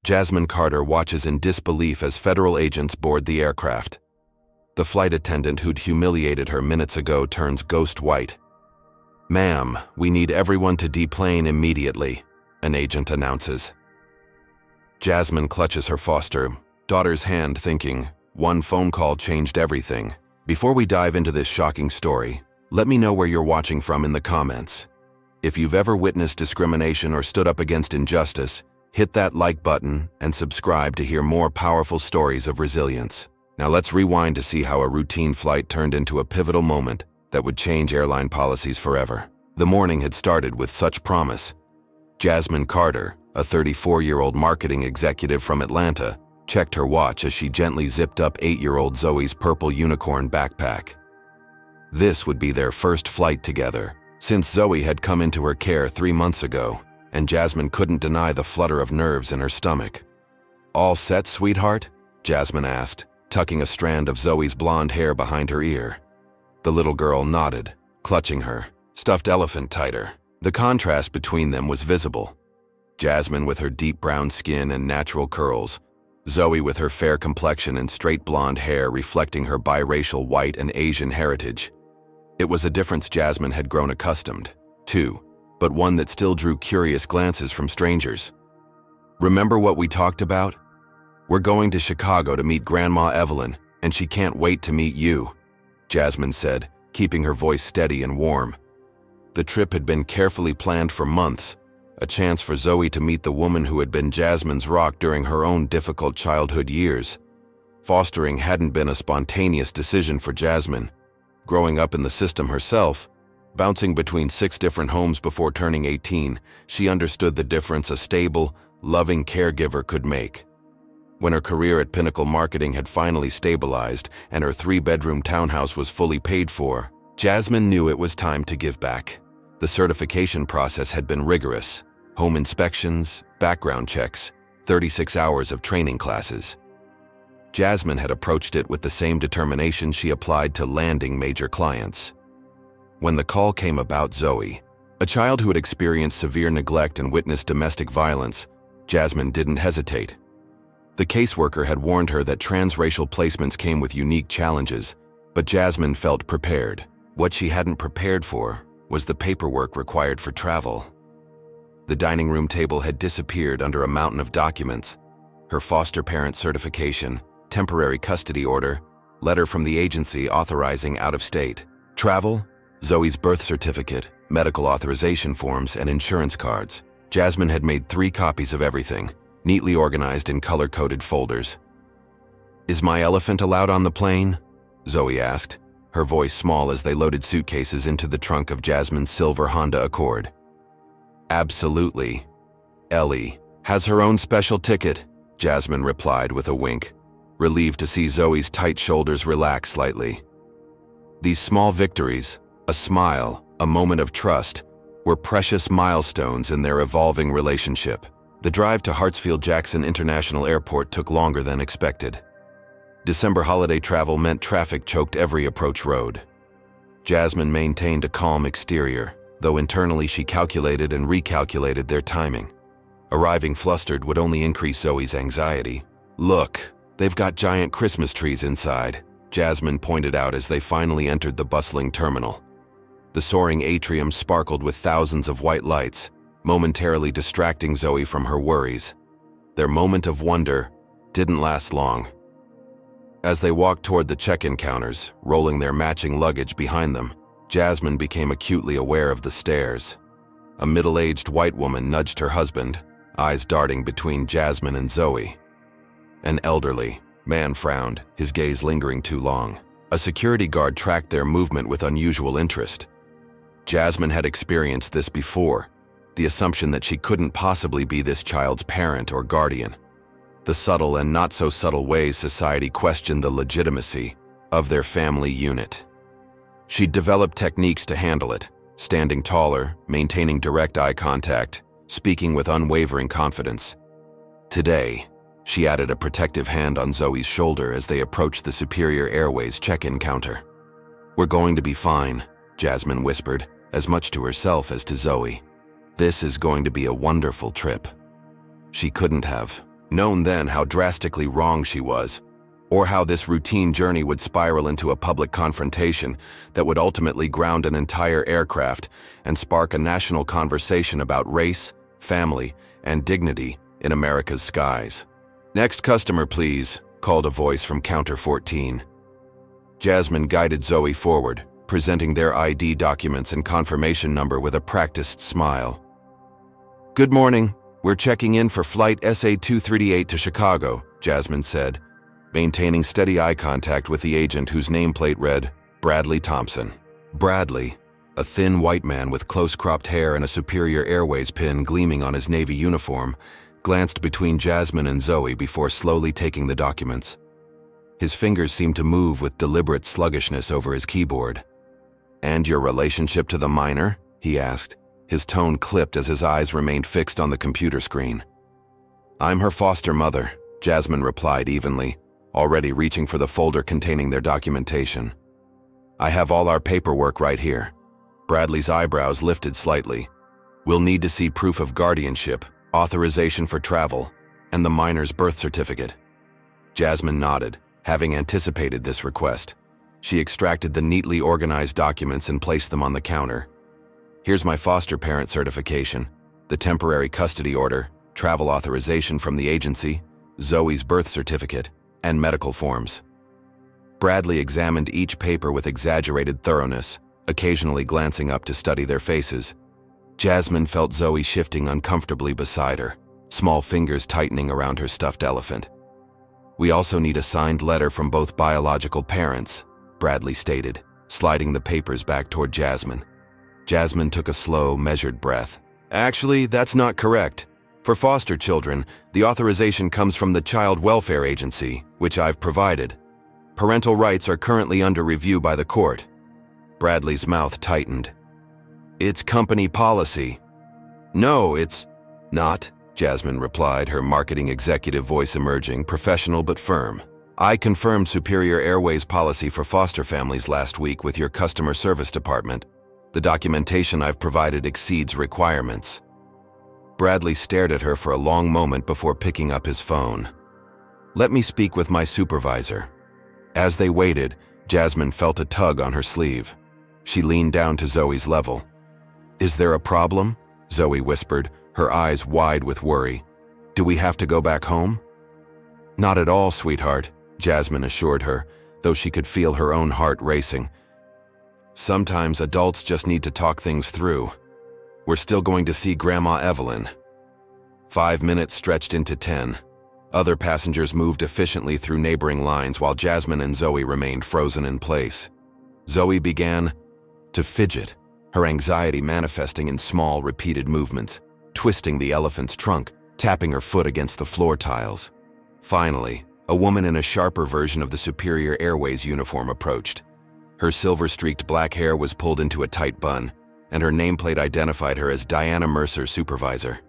Jasmine Carter watches in disbelief as federal agents board the aircraft. The flight attendant who'd humiliated her minutes ago turns ghost white. "Ma'am, we need everyone to deplane immediately," an agent announces. Jasmine clutches her foster daughter's hand, thinking, one phone call changed everything. Before we dive into this shocking story, let me know where you're watching from in the comments. If you've ever witnessed discrimination or stood up against injustice, hit that like button and subscribe to hear more powerful stories of resilience. Now let's rewind to see how a routine flight turned into a pivotal moment that would change airline policies forever. The morning had started with such promise. Jasmine Carter, a 34-year-old marketing executive from Atlanta, checked her watch as she gently zipped up 8-year-old Zoe's purple unicorn backpack. This would be their first flight together, since Zoe had come into her care 3 months ago, and Jasmine couldn't deny the flutter of nerves in her stomach. "All set, sweetheart?" Jasmine asked, tucking a strand of Zoe's blonde hair behind her ear. The little girl nodded, clutching her stuffed elephant tighter. The contrast between them was visible. Jasmine with her deep brown skin and natural curls, Zoe with her fair complexion and straight blonde hair reflecting her biracial white and Asian heritage. It was a difference Jasmine had grown accustomed to, but one that still drew curious glances from strangers. "Remember what we talked about? We're going to Chicago to meet Grandma Evelyn, and she can't wait to meet you," Jasmine said, keeping her voice steady and warm. The trip had been carefully planned for months, a chance for Zoe to meet the woman who had been Jasmine's rock during her own difficult childhood years. Fostering hadn't been a spontaneous decision for Jasmine. Growing up in the system herself, bouncing between 6 different homes before turning 18, she understood the difference a stable, loving caregiver could make. When her career at Pinnacle Marketing had finally stabilized and her 3-bedroom townhouse was fully paid for, Jasmine knew it was time to give back. The certification process had been rigorous: home inspections, background checks, 36 hours of training classes. Jasmine had approached it with the same determination she applied to landing major clients. When the call came about Zoe, a child who had experienced severe neglect and witnessed domestic violence, Jasmine didn't hesitate. The caseworker had warned her that transracial placements came with unique challenges, but Jasmine felt prepared. What she hadn't prepared for was the paperwork required for travel. The dining room table had disappeared under a mountain of documents: her foster parent certification, temporary custody order, letter from the agency authorizing out-of-state travel, Zoe's birth certificate, medical authorization forms, and insurance cards. Jasmine had made 3 copies of everything, neatly organized in color-coded folders. "Is my elephant allowed on the plane?" Zoe asked, her voice small as they loaded suitcases into the trunk of Jasmine's silver Honda Accord. "Absolutely. Ellie has her own special ticket," Jasmine replied with a wink, relieved to see Zoe's tight shoulders relax slightly. These small victories, a smile, a moment of trust, were precious milestones in their evolving relationship. The drive to Hartsfield-Jackson International Airport took longer than expected. December holiday travel meant traffic choked every approach road. Jasmine maintained a calm exterior, though internally she calculated and recalculated their timing. Arriving flustered would only increase Zoe's anxiety. "Look, they've got giant Christmas trees inside," Jasmine pointed out as they finally entered the bustling terminal. The soaring atrium sparkled with thousands of white lights, momentarily distracting Zoe from her worries. Their moment of wonder didn't last long. As they walked toward the check-in counters, rolling their matching luggage behind them, Jasmine became acutely aware of the stares. A middle-aged white woman nudged her husband, eyes darting between Jasmine and Zoe. An elderly man frowned, his gaze lingering too long. A security guard tracked their movement with unusual interest. Jasmine had experienced this before, the assumption that she couldn't possibly be this child's parent or guardian. The subtle and not-so-subtle ways society questioned the legitimacy of their family unit. She'd developed techniques to handle it, standing taller, maintaining direct eye contact, speaking with unwavering confidence. Today, she added a protective hand on Zoe's shoulder as they approached the Superior Airways check-in counter. "We're going to be fine," Jasmine whispered, as much to herself as to Zoe. "This is going to be a wonderful trip." She couldn't have Known then how drastically wrong she was, or how this routine journey would spiral into a public confrontation that would ultimately ground an entire aircraft and spark a national conversation about race, family, and dignity in America's skies. "Next customer, please," called a voice from counter 14. Jasmine guided Zoe forward, presenting their ID documents and confirmation number with a practiced smile. "Good morning. We're checking in for flight SA-238 to Chicago," Jasmine said, maintaining steady eye contact with the agent whose nameplate read Bradley Thompson. Bradley, a thin white man with close-cropped hair and a Superior Airways pin gleaming on his Navy uniform, glanced between Jasmine and Zoe before slowly taking the documents. His fingers seemed to move with deliberate sluggishness over his keyboard. "And your relationship to the minor?" he asked. His tone clipped as his eyes remained fixed on the computer screen. "I'm her foster mother," Jasmine replied evenly, already reaching for the folder containing their documentation. "I have all our paperwork right here." Bradley's eyebrows lifted slightly. "We'll need to see proof of guardianship, authorization for travel, and the minor's birth certificate." Jasmine nodded, having anticipated this request. She extracted the neatly organized documents and placed them on the counter. "Here's my foster parent certification, the temporary custody order, travel authorization from the agency, Zoe's birth certificate, and medical forms." Bradley examined each paper with exaggerated thoroughness, occasionally glancing up to study their faces. Jasmine felt Zoe shifting uncomfortably beside her, small fingers tightening around her stuffed elephant. "We also need a signed letter from both biological parents," Bradley stated, sliding the papers back toward Jasmine. Jasmine took a slow, measured breath. "Actually, that's not correct. For foster children, the authorization comes from the Child Welfare Agency, which I've provided. Parental rights are currently under review by the court." Bradley's mouth tightened. "It's company policy." "No, it's not," Jasmine replied, her marketing executive voice emerging, professional but firm. "I confirmed Superior Airways policy for foster families last week with your customer service department. The documentation I've provided exceeds requirements." Bradley stared at her for a long moment before picking up his phone. "Let me speak with my supervisor." As they waited, Jasmine felt a tug on her sleeve. She leaned down to Zoe's level. "Is there a problem?" Zoe whispered, her eyes wide with worry. "Do we have to go back home?" "Not at all, sweetheart," Jasmine assured her, though she could feel her own heart racing. "Sometimes adults just need to talk things through. We're still going to see Grandma Evelyn." 5 minutes stretched into 10. Other passengers moved efficiently through neighboring lines while Jasmine and Zoe remained frozen in place. Zoe began to fidget, her anxiety manifesting in small, repeated movements, twisting the elephant's trunk, tapping her foot against the floor tiles. Finally, a woman in a sharper version of the Superior Airways uniform approached. Her silver-streaked black hair was pulled into a tight bun, and her nameplate identified her as Diana Mercer, supervisor.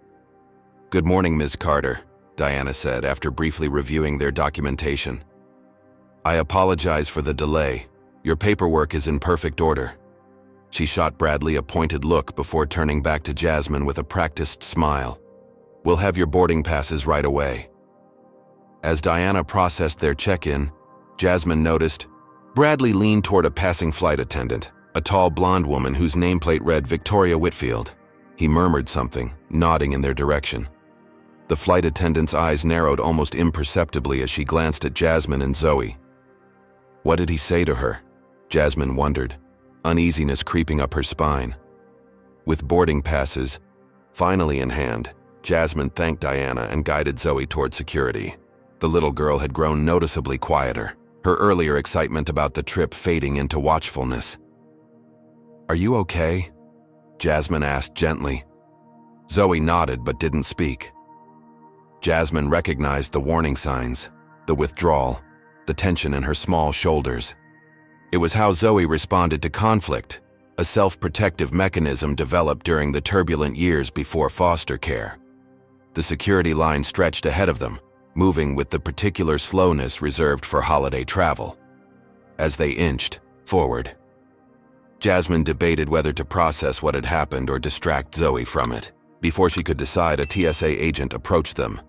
"Good morning, Ms. Carter," Diana said after briefly reviewing their documentation. "I apologize for the delay. Your paperwork is in perfect order." She shot Bradley a pointed look before turning back to Jasmine with a practiced smile. "We'll have your boarding passes right away." As Diana processed their check-in, Jasmine noticed Bradley leaned toward a passing flight attendant, a tall blonde woman whose nameplate read Victoria Whitfield. He murmured something, nodding in their direction. The flight attendant's eyes narrowed almost imperceptibly as she glanced at Jasmine and Zoe. What did he say to her? Jasmine wondered, uneasiness creeping up her spine. With boarding passes finally in hand, Jasmine thanked Diana and guided Zoe toward security. The little girl had grown noticeably quieter, her earlier excitement about the trip fading into watchfulness. "Are you okay?" Jasmine asked gently. Zoe nodded but didn't speak. Jasmine recognized the warning signs, the withdrawal, the tension in her small shoulders. It was how Zoe responded to conflict, a self-protective mechanism developed during the turbulent years before foster care. The security line stretched ahead of them, moving with the particular slowness reserved for holiday travel. As they inched forward, Jasmine debated whether to process what had happened or distract Zoe from it. Before she could decide, a TSA agent approached them.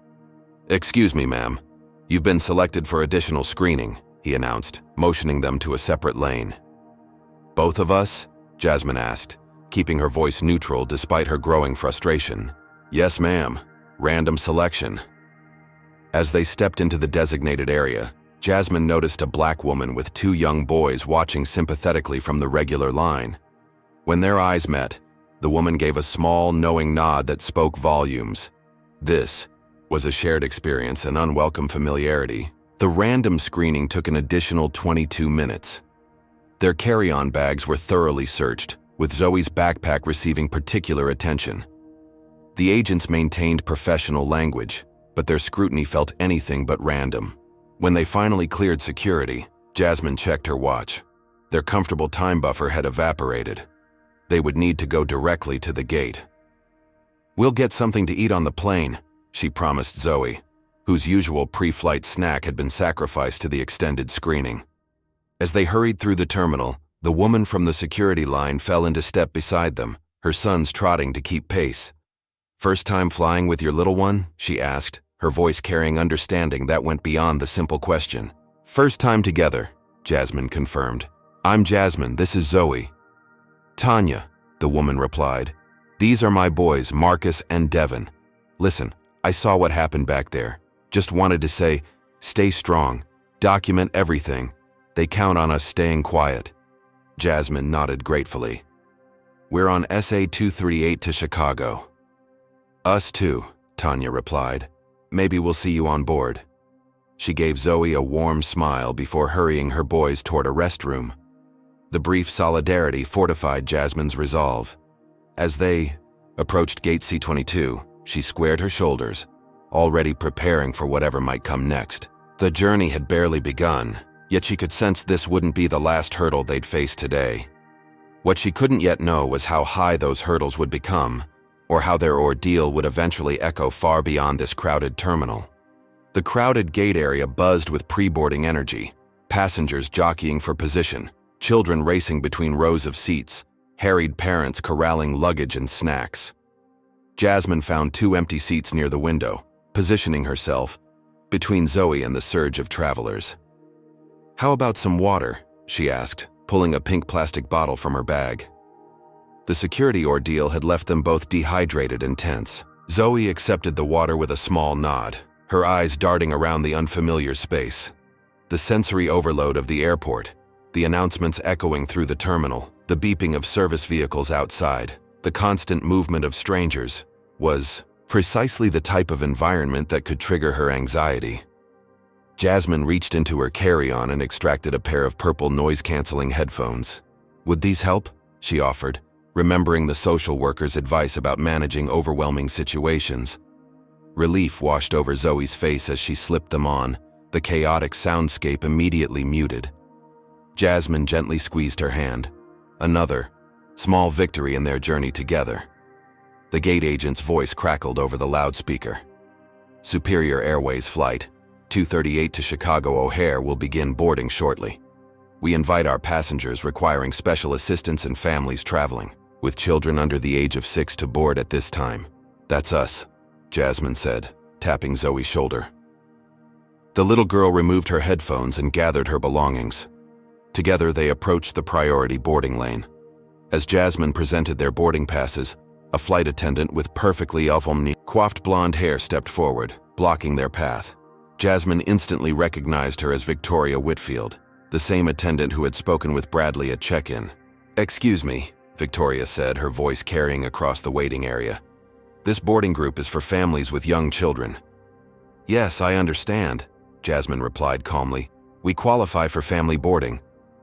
"Excuse me, ma'am. You've been selected for additional screening," he announced, motioning them to a separate lane. "Both of us?" Jasmine asked, keeping her voice neutral despite her growing frustration. "Yes, ma'am. Random selection." As they stepped into the designated area, Jasmine noticed a black woman with two young boys watching sympathetically from the regular line. When their eyes met, the woman gave a small, knowing nod that spoke volumes. This was a shared experience and unwelcome familiarity. The random screening took an additional 22 minutes. Their carry-on bags were thoroughly searched, with Zoe's backpack receiving particular attention. The agents maintained professional language, but their scrutiny felt anything but random. When they finally cleared security, Jasmine checked her watch. Their comfortable time buffer had evaporated. They would need to go directly to the gate. "We'll get something to eat on the plane," she promised Zoe, whose usual pre-flight snack had been sacrificed to the extended screening. As they hurried through the terminal, the woman from the security line fell into step beside them, her sons trotting to keep pace. "First time flying with your little one?" she asked, her voice carrying understanding that went beyond the simple question. "First time together," Jasmine confirmed. "I'm Jasmine, this is Zoe." "Tanya," the woman replied. "These are my boys, Marcus and Devin. Listen, I saw what happened back there. Just wanted to say, stay strong, document everything. They count on us staying quiet." Jasmine nodded gratefully. "We're on SA 238 to Chicago." "Us too," Tanya replied. "Maybe we'll see you on board." She gave Zoe a warm smile before hurrying her boys toward a restroom. The brief solidarity fortified Jasmine's resolve. As they approached Gate C-22, she squared her shoulders, already preparing for whatever might come next. The journey had barely begun, yet she could sense this wouldn't be the last hurdle they'd face today. What she couldn't yet know was how high those hurdles would become, or how their ordeal would eventually echo far beyond this crowded terminal. The crowded gate area buzzed with pre-boarding energy, passengers jockeying for position, children racing between rows of seats, harried parents corralling luggage and snacks. Jasmine found two empty seats near the window, positioning herself between Zoe and the surge of travelers. "How about some water?" she asked, pulling a pink plastic bottle from her bag. The security ordeal had left them both dehydrated and tense. Zoe accepted the water with a small nod, her eyes darting around the unfamiliar space. The sensory overload of the airport, the announcements echoing through the terminal, the beeping of service vehicles outside, the constant movement of strangers, was precisely the type of environment that could trigger her anxiety. Jasmine reached into her carry-on and extracted a pair of purple noise-canceling headphones. "Would these help?" she offered, remembering the social worker's advice about managing overwhelming situations. Relief washed over Zoe's face as she slipped them on, the chaotic soundscape immediately muted. Jasmine gently squeezed her hand. Another small victory in their journey together. The gate agent's voice crackled over the loudspeaker. "Superior Airways Flight 238 to Chicago O'Hare will begin boarding shortly. We invite our passengers requiring special assistance and families traveling with children under the age of 6 to board at this time." "That's us," Jasmine said, tapping Zoe's shoulder. The little girl removed her headphones and gathered her belongings. Together they approached the priority boarding lane. As Jasmine presented their boarding passes, a flight attendant with perfectly coiffed blonde hair stepped forward, blocking their path. Jasmine instantly recognized her as Victoria Whitfield, the same attendant who had spoken with Bradley at check-in. "Excuse me," Victoria said, her voice carrying across the waiting area. "This boarding group is for families with young children." "Yes, I understand," Jasmine replied calmly. "We qualify for family boarding.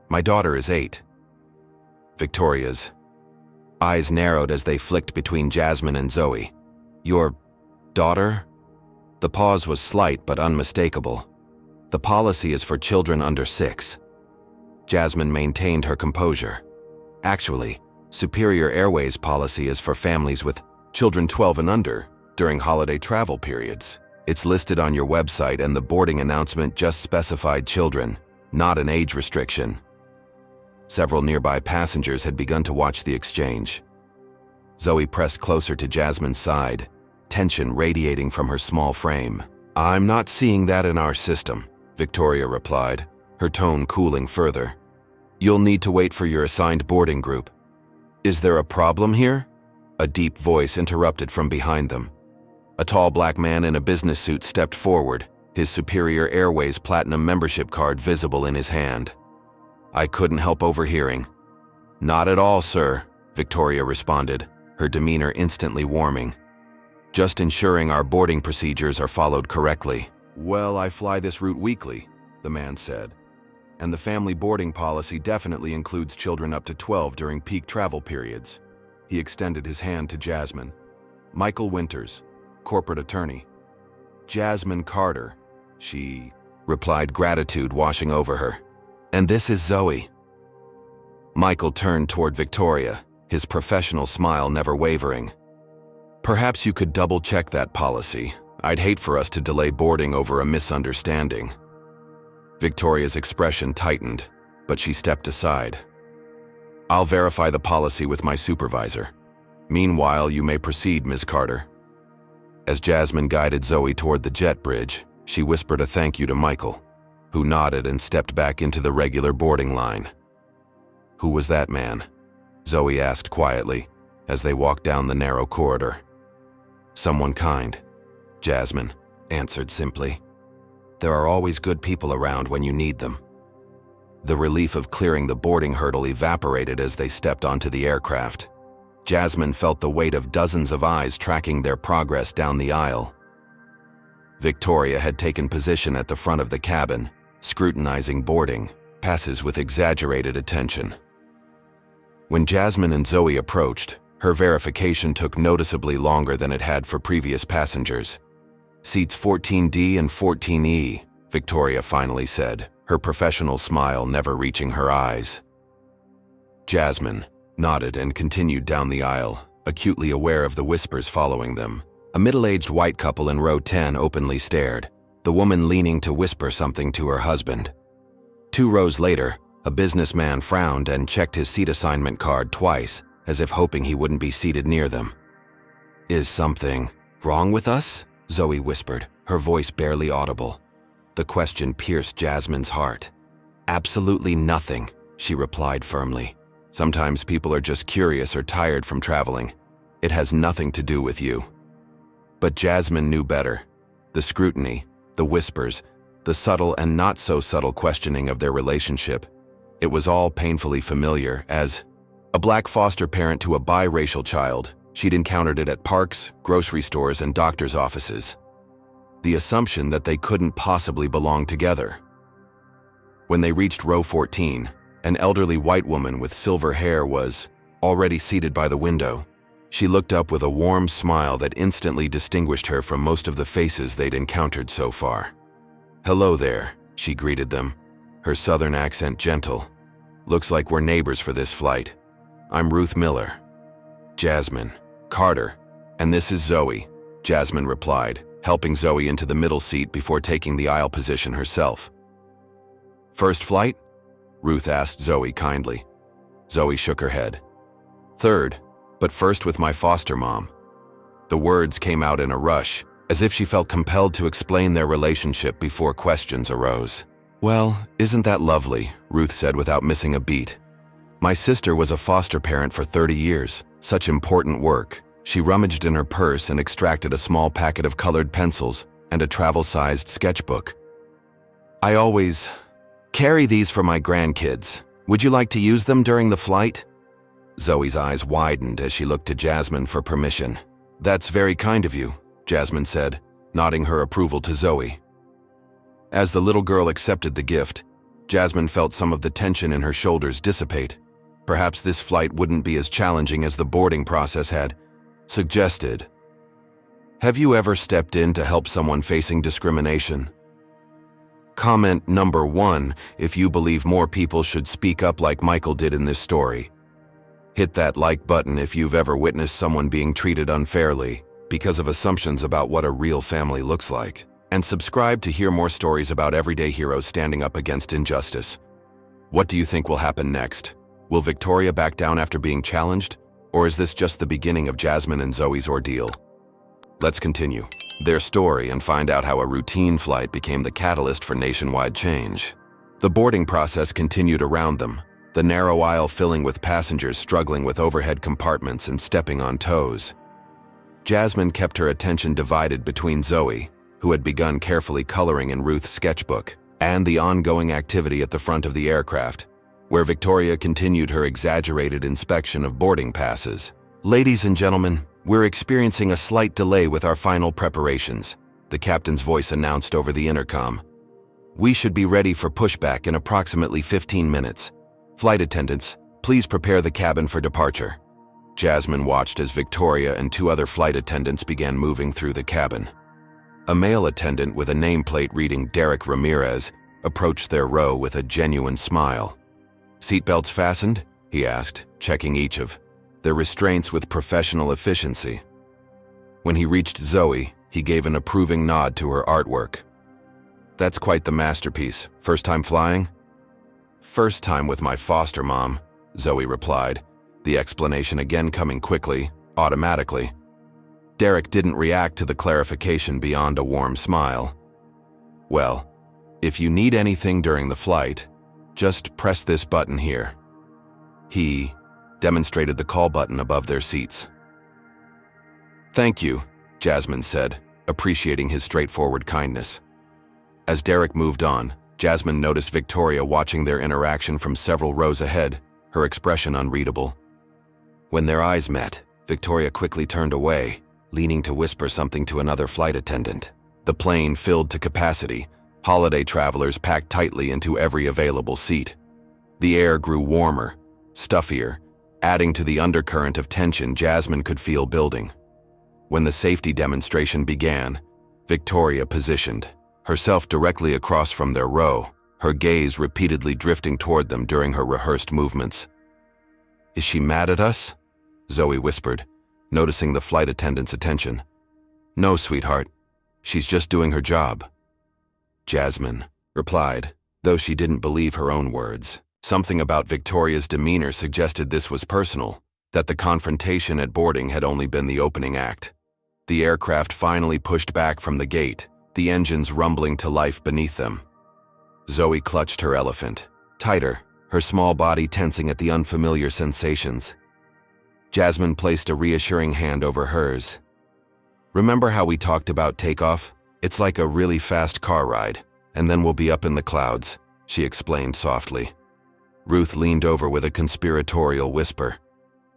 My daughter is 8. Victoria's eyes narrowed as they flicked between Jasmine and Zoe. "Your daughter?" The pause was slight but unmistakable. "The policy is for children under 6. Jasmine maintained her composure. "Actually, Superior Airways policy is for families with children 12 and under during holiday travel periods. It's listed on your website and the boarding announcement just specified children, not an age restriction." Several nearby passengers had begun to watch the exchange. Zoe pressed closer to Jasmine's side, tension radiating from her small frame. I'm not seeing that in our system, Victoria replied, her tone cooling further. You'll need to wait for your assigned boarding group. Is there a problem here? A deep voice interrupted from behind them. A tall black man in a business suit stepped forward, his Superior Airways Platinum membership card visible in his hand. I couldn't help overhearing. Not at all, sir, Victoria responded, her demeanor instantly warming. Just ensuring our boarding procedures are followed correctly. Well, I fly this route weekly, the man said. And the family boarding policy definitely includes children up to 12 during peak travel periods. He extended his hand to Jasmine. Michael Winters, corporate attorney. Jasmine Carter, she replied, gratitude washing over her. And this is Zoe. Michael turned toward Victoria, his professional smile never wavering. Perhaps you could double-check that policy. I'd hate for us to delay boarding over a misunderstanding. Victoria's expression tightened, but she stepped aside. I'll verify the policy with my supervisor. Meanwhile, you may proceed, Ms. Carter. As Jasmine guided Zoe toward the jet bridge, she whispered a thank you to Michael, who nodded and stepped back into the regular boarding line. Who was that man? Zoe asked quietly, as they walked down the narrow corridor. Someone kind, Jasmine answered simply. There are always good people around when you need them. The relief of clearing the boarding hurdle evaporated as they stepped onto the aircraft. Jasmine felt the weight of dozens of eyes tracking their progress down the aisle. Victoria had taken position at the front of the cabin, scrutinizing boarding passes with exaggerated attention. When Jasmine and Zoe approached, her verification took noticeably longer than it had for previous passengers. Seats 14D and 14E, Victoria finally said, her professional smile never reaching her eyes. Jasmine nodded and continued down the aisle, acutely aware of the whispers following them. A middle-aged white couple in row 10 openly stared, the woman leaning to whisper something to her husband. 2 rows later, a businessman frowned and checked his seat assignment card twice, as if hoping he wouldn't be seated near them. Is something wrong with us? Zoe whispered, her voice barely audible. The question pierced Jasmine's heart. Absolutely nothing, she replied firmly. Sometimes people are just curious or tired from traveling. It has nothing to do with you. But Jasmine knew better. The scrutiny, the whispers, the subtle and not so subtle questioning of their relationship. It was all painfully familiar as a black foster parent to a biracial child. She'd encountered it at parks, grocery stores, and doctors' offices. The assumption that they couldn't possibly belong together. When they reached row 14, an elderly white woman with silver hair was already seated by the window. She looked up with a warm smile that instantly distinguished her from most of the faces they'd encountered so far. Hello there, she greeted them, her southern accent gentle. Looks like we're neighbors for this flight. I'm Ruth Miller. Jasmine Carter, and this is Zoe, Jasmine replied, helping Zoe into the middle seat before taking the aisle position herself. First flight? Ruth asked Zoe kindly. Zoe shook her head. Third, but first with my foster mom. The words came out in a rush, as if she felt compelled to explain their relationship before questions arose. Well, isn't that lovely, Ruth said without missing a beat. My sister was a foster parent for 30 years. Such important work. She rummaged in her purse and extracted a small packet of colored pencils and a travel-sized sketchbook. I always carry these for my grandkids. Would you like to use them during the flight? Zoe's eyes widened as she looked to Jasmine for permission. That's very kind of you, Jasmine said, nodding her approval to Zoe. As the little girl accepted the gift, Jasmine felt some of the tension in her shoulders dissipate. Perhaps this flight wouldn't be as challenging as the boarding process had suggested. Have you ever stepped in to help someone facing discrimination? Comment number 1 if you believe more people should speak up like Michael did in this story. Hit that like button if you've ever witnessed someone being treated unfairly because of assumptions about what a real family looks like. And subscribe to hear more stories about everyday heroes standing up against injustice. What do you think will happen next? Will Victoria back down after being challenged? Or is this just the beginning of Jasmine and Zoe's ordeal? Let's continue. their story and find out how a routine flight became the catalyst for nationwide change. The boarding process continued around them, the narrow aisle filling with passengers struggling with overhead compartments and stepping on toes. Jasmine kept her attention divided between Zoe, who had begun carefully coloring in Ruth's sketchbook, and the ongoing activity at the front of the aircraft, where Victoria continued her exaggerated inspection of boarding passes. "Ladies and gentlemen, we're experiencing a slight delay with our final preparations," the captain's voice announced over the intercom. "We should be ready for pushback in approximately 15 minutes. Flight attendants, please prepare the cabin for departure." Jasmine watched as Victoria and two other flight attendants began moving through the cabin. A male attendant with a nameplate reading Derek Ramirez approached their row with a genuine smile. "Seatbelts fastened?" he asked, checking each of their restraints with professional efficiency. When he reached Zoe, he gave an approving nod to her artwork. "That's quite the masterpiece. First time flying?" "First time with my foster mom," Zoe replied, the explanation again coming quickly, automatically. Derek didn't react to the clarification beyond a warm smile. "Well, if you need anything during the flight, just press this button here." He demonstrated the call button above their seats. "Thank you," Jasmine said, appreciating his straightforward kindness. As Derek moved on, Jasmine noticed Victoria watching their interaction from several rows ahead, her expression unreadable. When their eyes met, Victoria quickly turned away, leaning to whisper something to another flight attendant. The plane filled to capacity, holiday travelers packed tightly into every available seat. The air grew warmer, stuffier, adding to the undercurrent of tension Jasmine could feel building. When the safety demonstration began, Victoria positioned herself directly across from their row, her gaze repeatedly drifting toward them during her rehearsed movements. "Is she mad at us?" Zoe whispered, noticing the flight attendant's attention. "No, sweetheart. She's just doing her job," Jasmine replied, though she didn't believe her own words. Something about Victoria's demeanor suggested this was personal, that the confrontation at boarding had only been the opening act. The aircraft finally pushed back from the gate, the engines rumbling to life beneath them. Zoe clutched her elephant, tighter, her small body tensing at the unfamiliar sensations. Jasmine placed a reassuring hand over hers. "Remember how we talked about takeoff? It's like a really fast car ride, and then we'll be up in the clouds," she explained softly. Ruth leaned over with a conspiratorial whisper.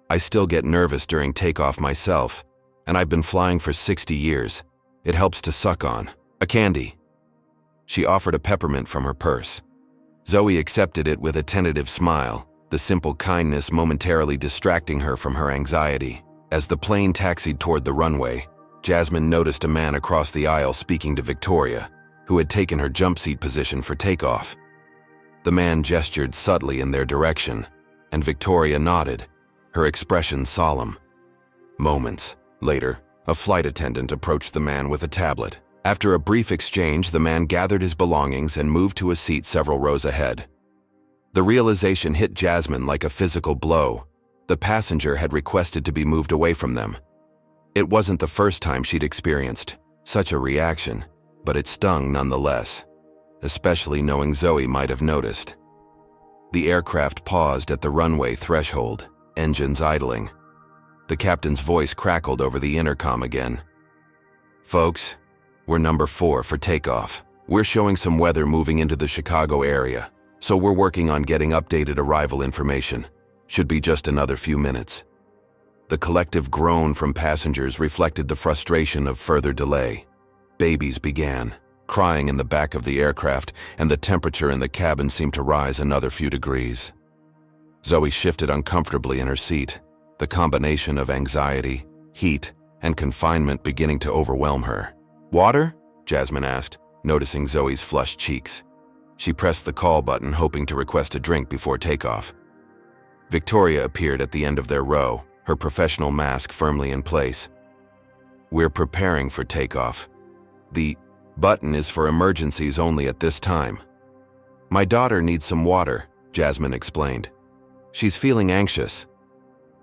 "I still get nervous during takeoff myself, and I've been flying for 60 years. It helps to suck on. A candy." She offered a peppermint from her purse. Zoe accepted it with a tentative smile, the simple kindness momentarily distracting her from her anxiety. As the plane taxied toward the runway, Jasmine noticed a man across the aisle speaking to Victoria, who had taken her jump seat position for takeoff. The man gestured subtly in their direction, and Victoria nodded, her expression solemn. Moments later, a flight attendant approached the man with a tablet. After a brief exchange, the man gathered his belongings and moved to a seat several rows ahead. The realization hit Jasmine like a physical blow. The passenger had requested to be moved away from them. It wasn't the first time she'd experienced such a reaction, but it stung nonetheless, especially knowing Zoe might have noticed. The aircraft paused at the runway threshold, engines idling. The captain's voice crackled over the intercom again. "Folks, we're number 4 for takeoff. We're showing some weather moving into the Chicago area, so we're working on getting updated arrival information. Should be just another few minutes." The collective groan from passengers reflected the frustration of further delay. Babies began crying in the back of the aircraft, and the temperature in the cabin seemed to rise another few degrees. Zoe shifted uncomfortably in her seat, the combination of anxiety, heat, and confinement beginning to overwhelm her. "Water?" Jasmine asked, noticing Zoe's flushed cheeks. She pressed the call button, hoping to request a drink before takeoff. Victoria appeared at the end of their row, her professional mask firmly in place. "We're preparing for takeoff. The button is for emergencies only at this time." "My daughter needs some water," Jasmine explained. "She's feeling anxious."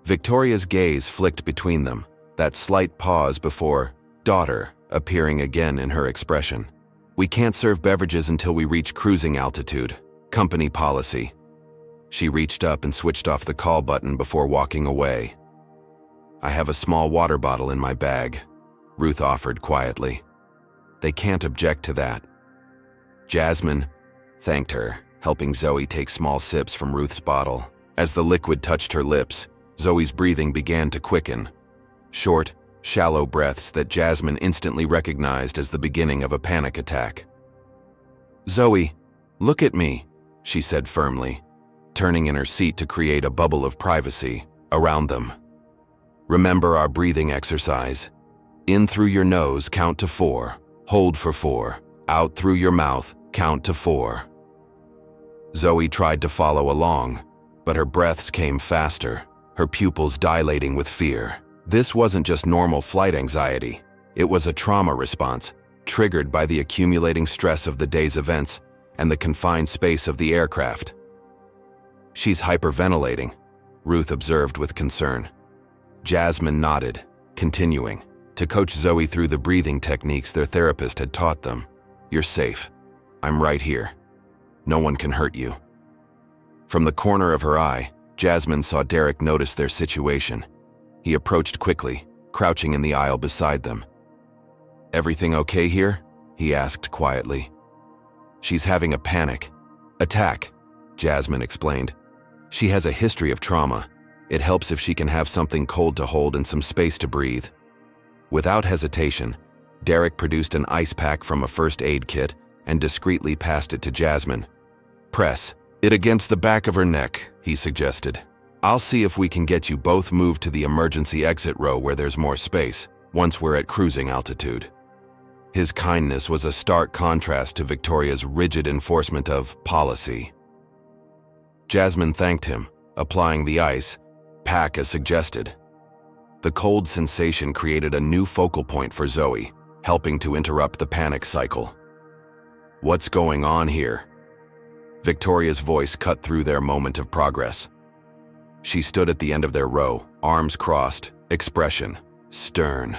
Victoria's gaze flicked between them, that slight pause before "daughter" appearing again in her expression. "We can't serve beverages until we reach cruising altitude. Company policy." She reached up and switched off the call button before walking away. "I have a small water bottle in my bag," Ruth offered quietly. "They can't object to that." Jasmine thanked her, helping Zoe take small sips from Ruth's bottle. As the liquid touched her lips, Zoe's breathing began to quicken. Short, shallow breaths that Jasmine instantly recognized as the beginning of a panic attack. "Zoe, look at me," she said firmly, turning in her seat to create a bubble of privacy around them. "Remember our breathing exercise. In through your nose, count to 4. Hold for 4. Out through your mouth, count to 4. Zoe tried to follow along, but her breaths came faster, her pupils dilating with fear. This wasn't just normal flight anxiety. It was a trauma response, triggered by the accumulating stress of the day's events and the confined space of the aircraft. "She's hyperventilating," Ruth observed with concern. Jasmine nodded, continuing to coach Zoe through the breathing techniques their therapist had taught them. "You're safe. I'm right here. No one can hurt you." From the corner of her eye, Jasmine saw Derek notice their situation. He approached quickly, crouching in the aisle beside them. "Everything okay here?" he asked quietly. "She's having a panic attack," Jasmine explained. "She has a history of trauma. It helps if she can have something cold to hold and some space to breathe." Without hesitation, Derek produced an ice pack from a first aid kit and discreetly passed it to Jasmine. "Press it against the back of her neck," he suggested. "I'll see if we can get you both moved to the emergency exit row where there's more space, once we're at cruising altitude." His kindness was a stark contrast to Victoria's rigid enforcement of policy. Jasmine thanked him, applying the ice pack as suggested. The cold sensation created a new focal point for Zoe, helping to interrupt the panic cycle. "What's going on here?" Victoria's voice cut through their moment of progress. She stood at the end of their row, arms crossed, expression stern.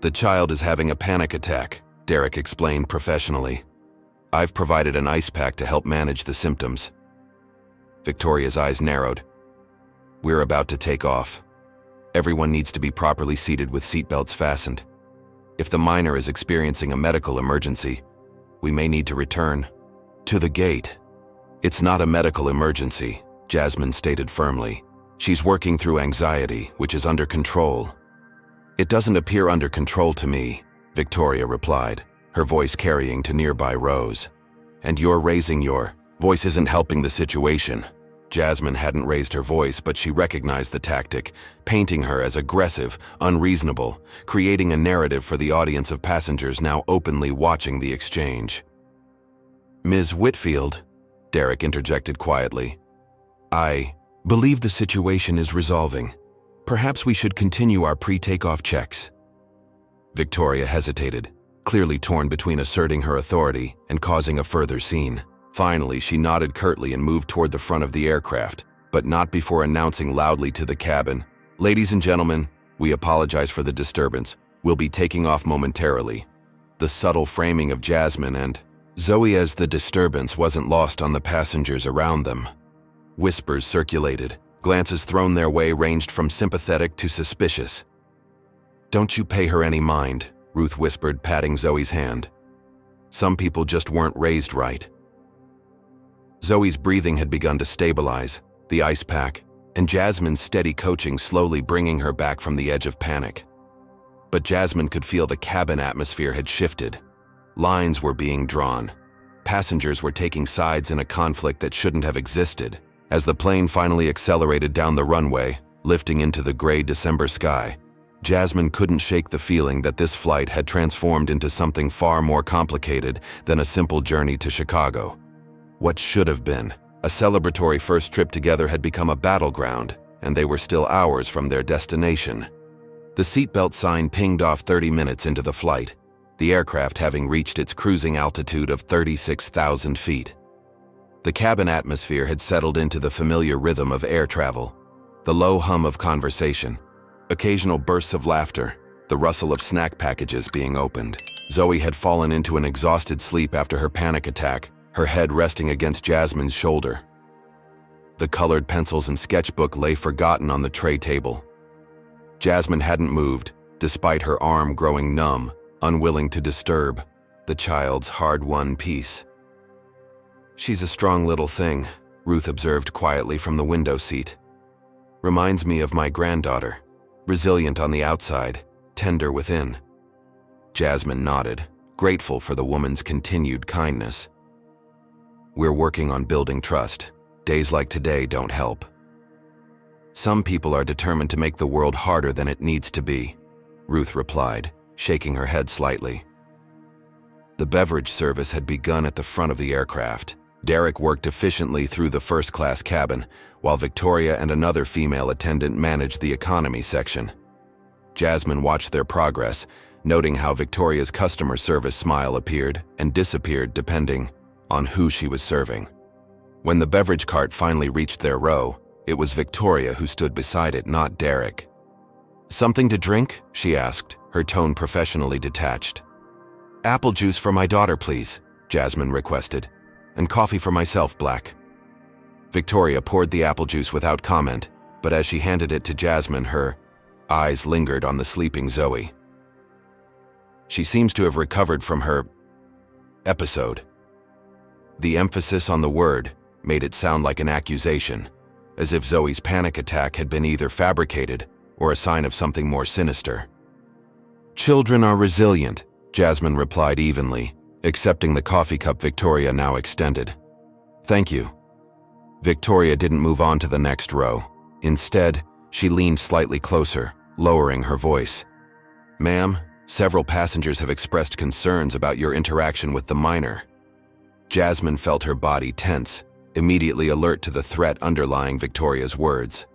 "The child is having a panic attack," Derek explained professionally. "I've provided an ice pack to help manage the symptoms." Victoria's eyes narrowed. "We're about to take off. Everyone needs to be properly seated with seatbelts fastened. If the minor is experiencing a medical emergency, we may need to return to the gate." "It's not a medical emergency," Jasmine stated firmly. "She's working through anxiety, which is under control." "It doesn't appear under control to me," Victoria replied, her voice carrying to nearby rows. "And you're raising your voice isn't helping the situation." Jasmine hadn't raised her voice, but she recognized the tactic, painting her as aggressive, unreasonable, creating a narrative for the audience of passengers now openly watching the exchange. "Ms. Whitfield," Derek interjected quietly, "I believe the situation is resolving. Perhaps we should continue our pre-takeoff checks." Victoria hesitated, clearly torn between asserting her authority and causing a further scene. Finally, she nodded curtly and moved toward the front of the aircraft, but not before announcing loudly to the cabin, "Ladies and gentlemen, we apologize for the disturbance. We'll be taking off momentarily." The subtle framing of Jasmine and Zoe as the disturbance wasn't lost on the passengers around them. Whispers circulated. Glances thrown their way ranged from sympathetic to suspicious. "Don't you pay her any mind," Ruth whispered, patting Zoe's hand. "Some people just weren't raised right." Zoe's breathing had begun to stabilize, the ice pack, and Jasmine's steady coaching slowly bringing her back from the edge of panic. But Jasmine could feel the cabin atmosphere had shifted. Lines were being drawn. Passengers were taking sides in a conflict that shouldn't have existed. As the plane finally accelerated down the runway, lifting into the gray December sky, Jasmine couldn't shake the feeling that this flight had transformed into something far more complicated than a simple journey to Chicago. What should have been a celebratory first trip together had become a battleground, and they were still hours from their destination. The seatbelt sign pinged off 30 minutes into the flight, the aircraft having reached its cruising altitude of 36,000 feet. The cabin atmosphere had settled into the familiar rhythm of air travel, the low hum of conversation, occasional bursts of laughter, the rustle of snack packages being opened. Zoe had fallen into an exhausted sleep after her panic attack, her head resting against Jasmine's shoulder. The colored pencils and sketchbook lay forgotten on the tray table. Jasmine hadn't moved, despite her arm growing numb, unwilling to disturb the child's hard-won peace. "She's a strong little thing," Ruth observed quietly from the window seat. "Reminds me of my granddaughter, resilient on the outside, tender within." Jasmine nodded, grateful for the woman's continued kindness. "We're working on building trust. Days like today don't help. Some people are determined to make the world harder than it needs to be," Ruth replied, shaking her head slightly. The beverage service had begun at the front of the aircraft. Derek worked efficiently through the first-class cabin, while Victoria and another female attendant managed the economy section. Jasmine watched their progress, noting how Victoria's customer service smile appeared and disappeared depending on who she was serving. When the beverage cart finally reached their row, it was Victoria who stood beside it, not Derek. "Something to drink?" she asked, her tone professionally detached. "Apple juice for my daughter, please," Jasmine requested. "And coffee for myself, black." Victoria poured the apple juice without comment, but as she handed it to Jasmine, her eyes lingered on the sleeping Zoe. "She seems to have recovered from her episode." The emphasis on the word made it sound like an accusation, as if Zoe's panic attack had been either fabricated or a sign of something more sinister. "Children are resilient," Jasmine replied evenly, accepting the coffee cup Victoria now extended. "Thank you." Victoria didn't move on to the next row. Instead, she leaned slightly closer, lowering her voice. "Ma'am, several passengers have expressed concerns about your interaction with the minor." Jasmine felt her body tense, immediately alert to the threat underlying Victoria's words.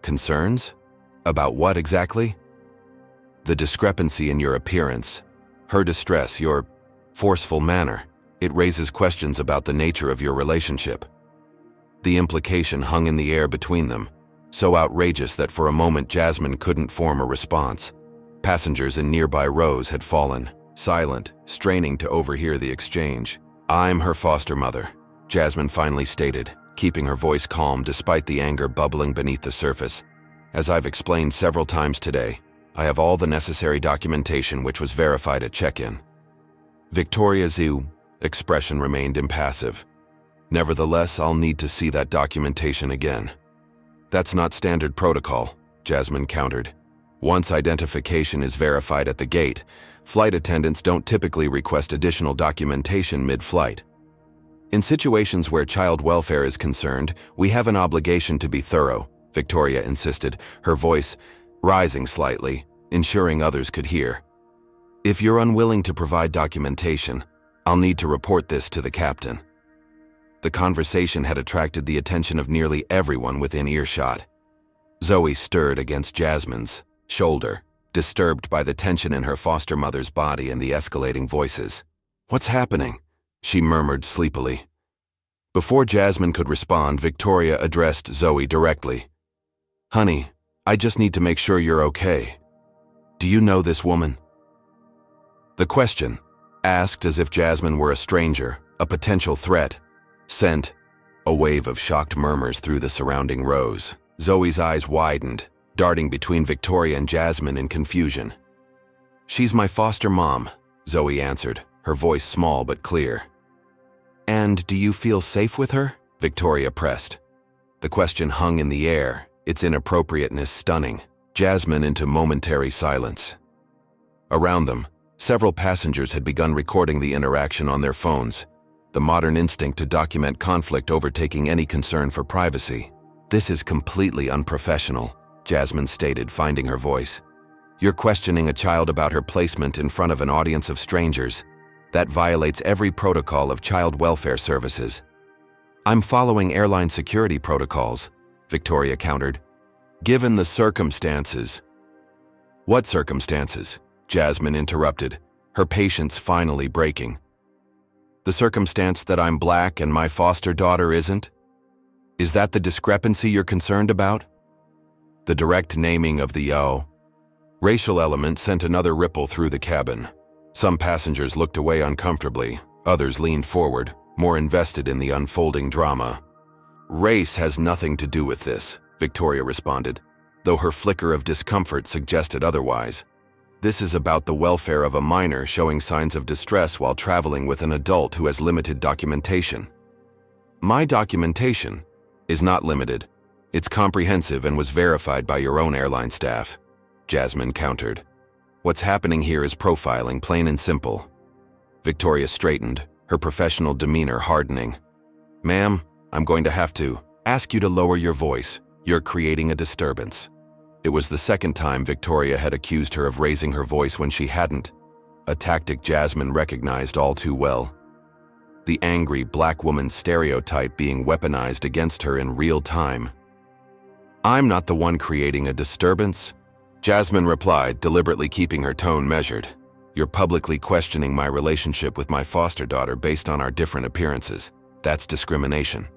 "Concerns? About what exactly?" "The discrepancy in your appearance, her distress, your forceful manner. It raises questions about the nature of your relationship." The implication hung in the air between them, so outrageous that for a moment Jasmine couldn't form a response. Passengers in nearby rows had fallen, silent, straining to overhear the exchange. "I'm her foster mother," Jasmine finally stated, keeping her voice calm despite the anger bubbling beneath the surface. "As I've explained several times today, I have all the necessary documentation which was verified at check-in." Victoria's expression remained impassive. "Nevertheless, I'll need to see that documentation again." "That's not standard protocol," Jasmine countered. "Once identification is verified at the gate, flight attendants don't typically request additional documentation mid-flight. In situations where child welfare is concerned, we have an obligation to be thorough," Victoria insisted, her voice rising slightly, ensuring others could hear. "If you're unwilling to provide documentation, I'll need to report this to the captain." The conversation had attracted the attention of nearly everyone within earshot. Zoe stirred against Jasmine's shoulder, disturbed by the tension in her foster mother's body and the escalating voices. "What's happening?" she murmured sleepily. Before Jasmine could respond, Victoria addressed Zoe directly. "Honey, I just need to make sure you're okay. Do you know this woman?" The question, asked as if Jasmine were a stranger, a potential threat, sent a wave of shocked murmurs through the surrounding rows. Zoe's eyes widened, darting between Victoria and Jasmine in confusion. "She's my foster mom," Zoe answered, her voice small but clear. "And do you feel safe with her?" Victoria pressed. The question hung in the air, its inappropriateness stunning Jasmine into momentary silence. Around them, several passengers had begun recording the interaction on their phones, the modern instinct to document conflict overtaking any concern for privacy. "This is completely unprofessional," Jasmine stated, finding her voice. "You're questioning a child about her placement in front of an audience of strangers. That violates every protocol of child welfare services." "I'm following airline security protocols," Victoria countered. "Given the circumstances." "What circumstances?" Jasmine interrupted, her patience finally breaking. "The circumstance that I'm black and my foster daughter isn't? Is that the discrepancy you're concerned about?" The direct naming of the Racial element sent another ripple through the cabin. Some passengers looked away uncomfortably, others leaned forward, more invested in the unfolding drama. "Race has nothing to do with this," Victoria responded, though her flicker of discomfort suggested otherwise. "This is about the welfare of a minor showing signs of distress while traveling with an adult who has limited documentation." "My documentation is not limited. It's comprehensive and was verified by your own airline staff," Jasmine countered. "What's happening here is profiling, plain and simple." Victoria straightened, her professional demeanor hardening. "Ma'am, I'm going to have to ask you to lower your voice. You're creating a disturbance." It was the second time Victoria had accused her of raising her voice when she hadn't, a tactic Jasmine recognized all too well. The angry black woman stereotype being weaponized against her in real time. "I'm not the one creating a disturbance," Jasmine replied, deliberately keeping her tone measured. "You're publicly questioning my relationship with my foster daughter based on our different appearances. That's discrimination."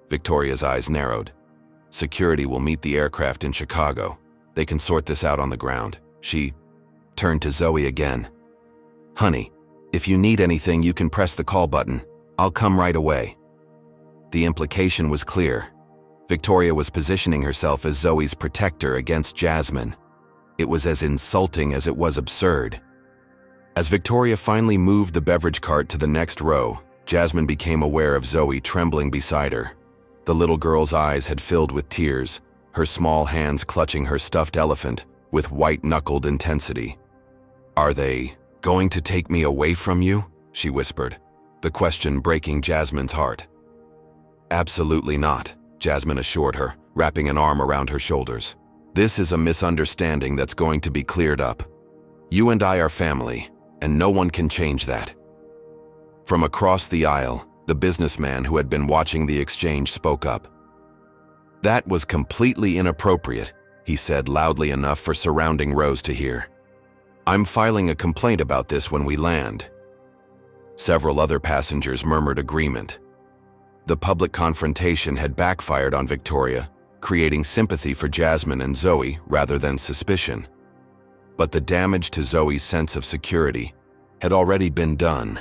Victoria's eyes narrowed. "Security will meet the aircraft in Chicago. They can sort this out on the ground." She turned to Zoe again. "Honey, if you need anything, you can press the call button. I'll come right away." The implication was clear. Victoria was positioning herself as Zoe's protector against Jasmine. It was as insulting as it was absurd. As Victoria finally moved the beverage cart to the next row, Jasmine became aware of Zoe trembling beside her. The little girl's eyes had filled with tears, her small hands clutching her stuffed elephant with white-knuckled intensity. "Are they going to take me away from you?" she whispered, the question breaking Jasmine's heart. "Absolutely not," Jasmine assured her, wrapping an arm around her shoulders. "This is a misunderstanding that's going to be cleared up. You and I are family, and no one can change that." From across the aisle, the businessman who had been watching the exchange spoke up. "That was completely inappropriate," he said loudly enough for surrounding rows to hear. "I'm filing a complaint about this when we land." Several other passengers murmured agreement. The public confrontation had backfired on Victoria, creating sympathy for Jasmine and Zoe rather than suspicion. But the damage to Zoe's sense of security had already been done.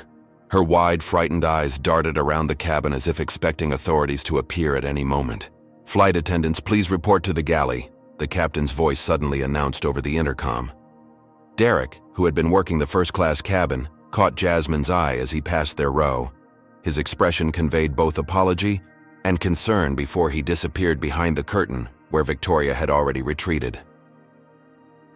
Her wide, frightened eyes darted around the cabin as if expecting authorities to appear at any moment. "Flight attendants, please report to the galley," the captain's voice suddenly announced over the intercom. Derek, who had been working the first-class cabin, caught Jasmine's eye as he passed their row. His expression conveyed both apology and concern before he disappeared behind the curtain where Victoria had already retreated.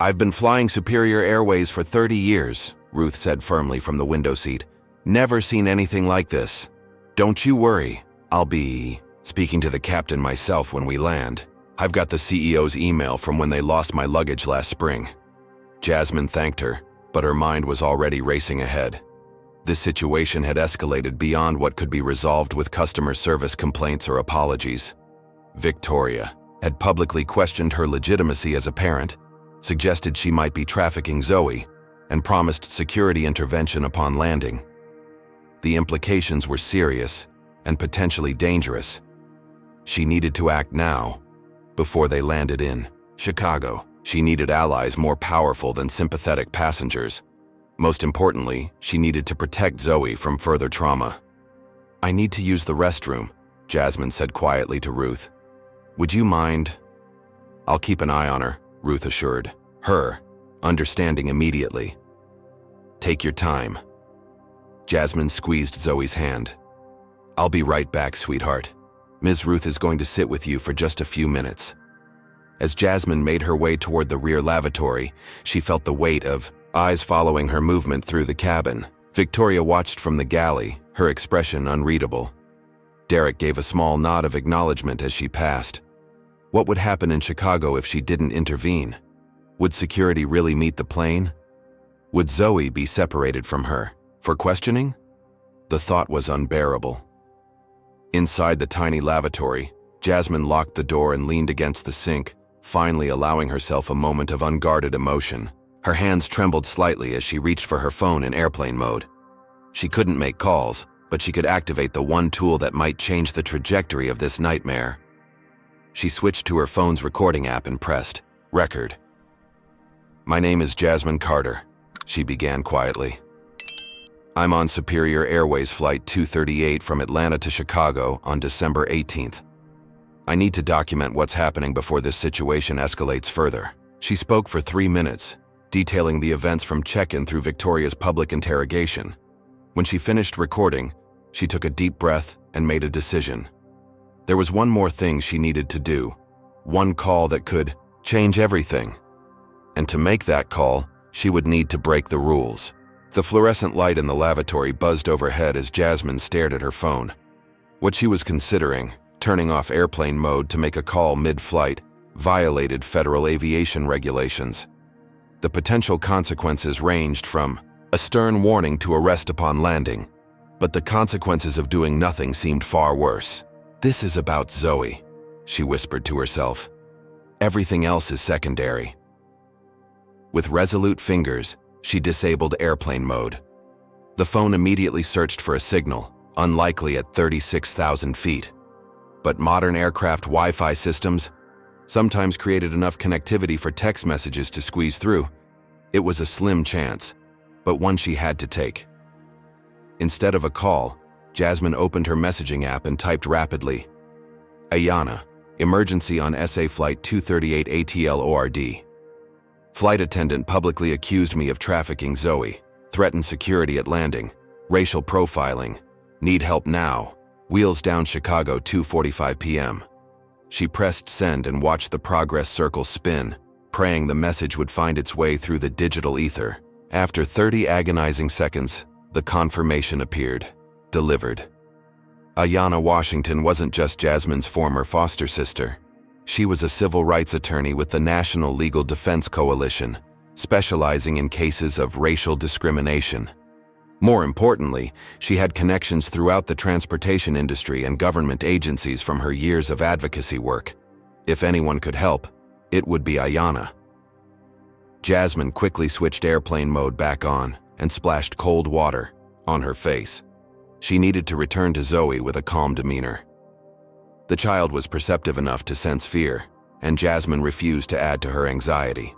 "I've been flying Superior Airways for 30 years, Ruth said firmly from the window seat. "Never seen anything like this. Don't you worry, I'll be speaking to the captain myself when we land. I've got the CEO's email from when they lost my luggage last spring." Jasmine thanked her, but her mind was already racing ahead. This situation had escalated beyond what could be resolved with customer service complaints or apologies. Victoria had publicly questioned her legitimacy as a parent, suggested she might be trafficking Zoe, and promised security intervention upon landing. The implications were serious and potentially dangerous. She needed to act now, before they landed in Chicago. She needed allies more powerful than sympathetic passengers. Most importantly, she needed to protect Zoe from further trauma. "I need to use the restroom," Jasmine said quietly to Ruth. "Would you mind?" "I'll keep an eye on her," Ruth assured her, understanding immediately. "Take your time." Jasmine squeezed Zoe's hand. "I'll be right back, sweetheart. Ms. Ruth is going to sit with you for just a few minutes." As Jasmine made her way toward the rear lavatory, she felt the weight of eyes following her movement through the cabin. Victoria watched from the galley, her expression unreadable. Derek gave a small nod of acknowledgement as she passed. What would happen in Chicago if she didn't intervene? Would security really meet the plane? Would Zoe be separated from her for questioning? The thought was unbearable. Inside the tiny lavatory, Jasmine locked the door and leaned against the sink, finally allowing herself a moment of unguarded emotion. Her hands trembled slightly as she reached for her phone in airplane mode. She couldn't make calls, but she could activate the one tool that might change the trajectory of this nightmare. She switched to her phone's recording app and pressed record. My name is Jasmine Carter, she began quietly. I'm on Superior Airways Flight 238 from Atlanta to Chicago on December 18th. I need to document what's happening before this situation escalates further. She spoke for 3 minutes, detailing the events from check-in through Victoria's public interrogation. When she finished recording, she took a deep breath and made a decision. There was one more thing she needed to do, one call that could change everything. And to make that call, she would need to break the rules. The fluorescent light in the lavatory buzzed overhead as Jasmine stared at her phone. What she was considering, turning off airplane mode to make a call mid-flight, violated federal aviation regulations. The potential consequences ranged from a stern warning to arrest upon landing, but the consequences of doing nothing seemed far worse. This is about Zoe, she whispered to herself. Everything else is secondary. With resolute fingers, she disabled airplane mode. The phone immediately searched for a signal, unlikely at 36,000 feet. But modern aircraft Wi-Fi systems sometimes created enough connectivity for text messages to squeeze through. It was a slim chance, but one she had to take. Instead of a call, Jasmine opened her messaging app and typed rapidly, Ayana, emergency on SA Flight 238 ATL ORD. Flight attendant publicly accused me of trafficking Zoe, threatened security at landing, racial profiling, need help now, wheels down Chicago 2:45 p.m. She pressed send and watched the progress circle spin, praying the message would find its way through the digital ether. After 30 agonizing seconds, the confirmation appeared, delivered. Ayana Washington wasn't just Jasmine's former foster sister. She was a civil rights attorney with the National Legal Defense Coalition, specializing in cases of racial discrimination. More importantly, she had connections throughout the transportation industry and government agencies from her years of advocacy work. If anyone could help, it would be Ayana. Jasmine quickly switched airplane mode back on and splashed cold water on her face. She needed to return to Zoe with a calm demeanor. The child was perceptive enough to sense fear, and Jasmine refused to add to her anxiety.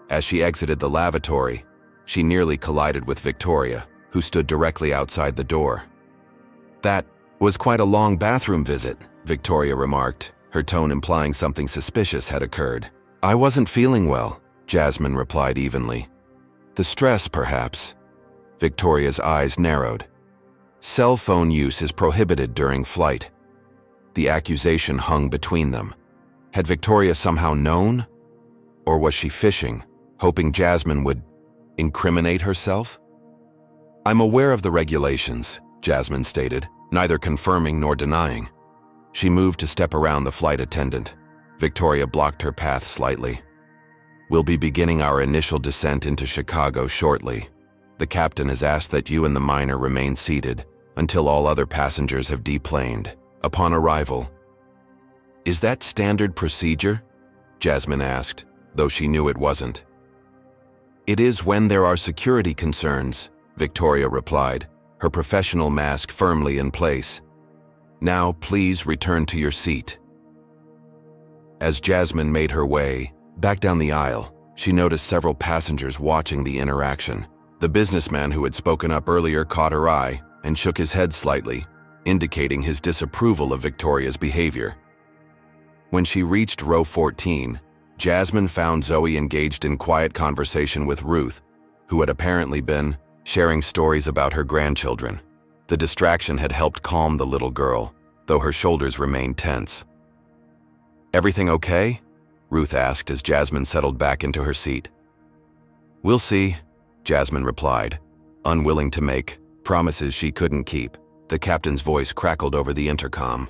As she exited the lavatory, she nearly collided with Victoria, who stood directly outside the door. That was quite a long bathroom visit, Victoria remarked, her tone implying something suspicious had occurred. I wasn't feeling well, Jasmine replied evenly. The stress, perhaps. Victoria's eyes narrowed. Cell phone use is prohibited during flight. The accusation hung between them. Had Victoria somehow known? Or was she fishing, hoping Jasmine would incriminate herself? I'm aware of the regulations, Jasmine stated, neither confirming nor denying. She moved to step around the flight attendant. Victoria blocked her path slightly. We'll be beginning our initial descent into Chicago shortly. The captain has asked that you and the minor remain seated until all other passengers have deplaned. Upon arrival. Is that standard procedure? Jasmine asked, though she knew it wasn't. It is when there are security concerns, Victoria replied, her professional mask firmly in place. Now, please return to your seat. As Jasmine made her way back down the aisle, she noticed several passengers watching the interaction. The businessman who had spoken up earlier caught her eye and shook his head slightly, indicating his disapproval of Victoria's behavior. When she reached row 14, Jasmine found Zoe engaged in quiet conversation with Ruth, who had apparently been sharing stories about her grandchildren. The distraction had helped calm the little girl, though her shoulders remained tense. Everything okay? Ruth asked as Jasmine settled back into her seat. We'll see, Jasmine replied, unwilling to make promises she couldn't keep. The captain's voice crackled over the intercom.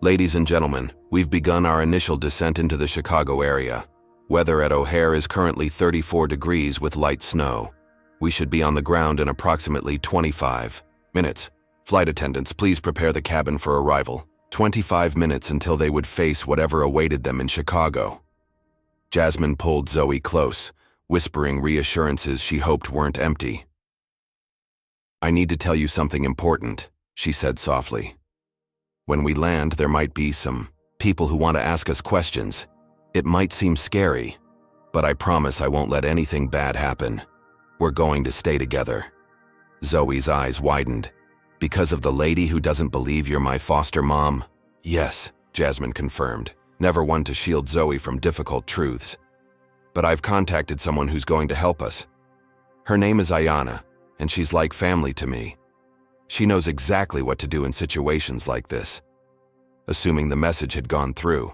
Ladies and gentlemen, we've begun our initial descent into the Chicago area. Weather at O'Hare is currently 34 degrees with light snow. We should be on the ground in approximately 25 minutes. Flight attendants, please prepare the cabin for arrival. 25 minutes until they would face whatever awaited them in Chicago. Jasmine pulled Zoe close, whispering reassurances she hoped weren't empty. I need to tell you something important, she said softly. When we land, there might be some people who want to ask us questions. It might seem scary, But I promise I won't let anything bad happen. We're going to stay together." Zoe's eyes widened. "Because of the lady who doesn't believe you're my foster mom?" "Yes," Jasmine confirmed, never one to shield Zoe from difficult truths. "But I've contacted someone who's going to help us. Her name is Ayanna, and she's like family to me. She knows exactly what to do in situations like this." Assuming the message had gone through.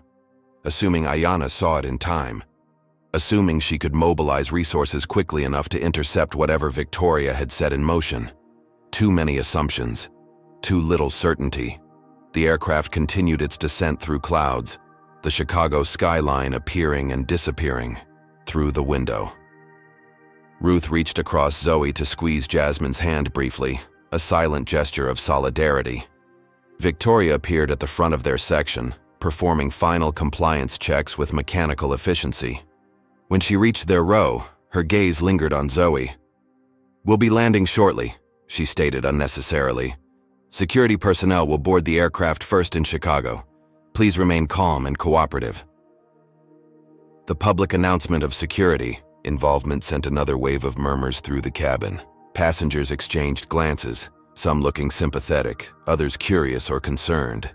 Assuming Ayanna saw it in time. Assuming she could mobilize resources quickly enough to intercept whatever Victoria had set in motion. Too many assumptions. Too little certainty. The aircraft continued its descent through clouds, the Chicago skyline appearing and disappearing through the window. Ruth reached across Zoe to squeeze Jasmine's hand briefly, a silent gesture of solidarity. Victoria appeared at the front of their section, performing final compliance checks with mechanical efficiency. When she reached their row, her gaze lingered on Zoe. "We'll be landing shortly," she stated unnecessarily. "Security personnel will board the aircraft first in Chicago. Please remain calm and cooperative." The public announcement of security involvement sent another wave of murmurs through the cabin. Passengers exchanged glances, some looking sympathetic, others curious or concerned.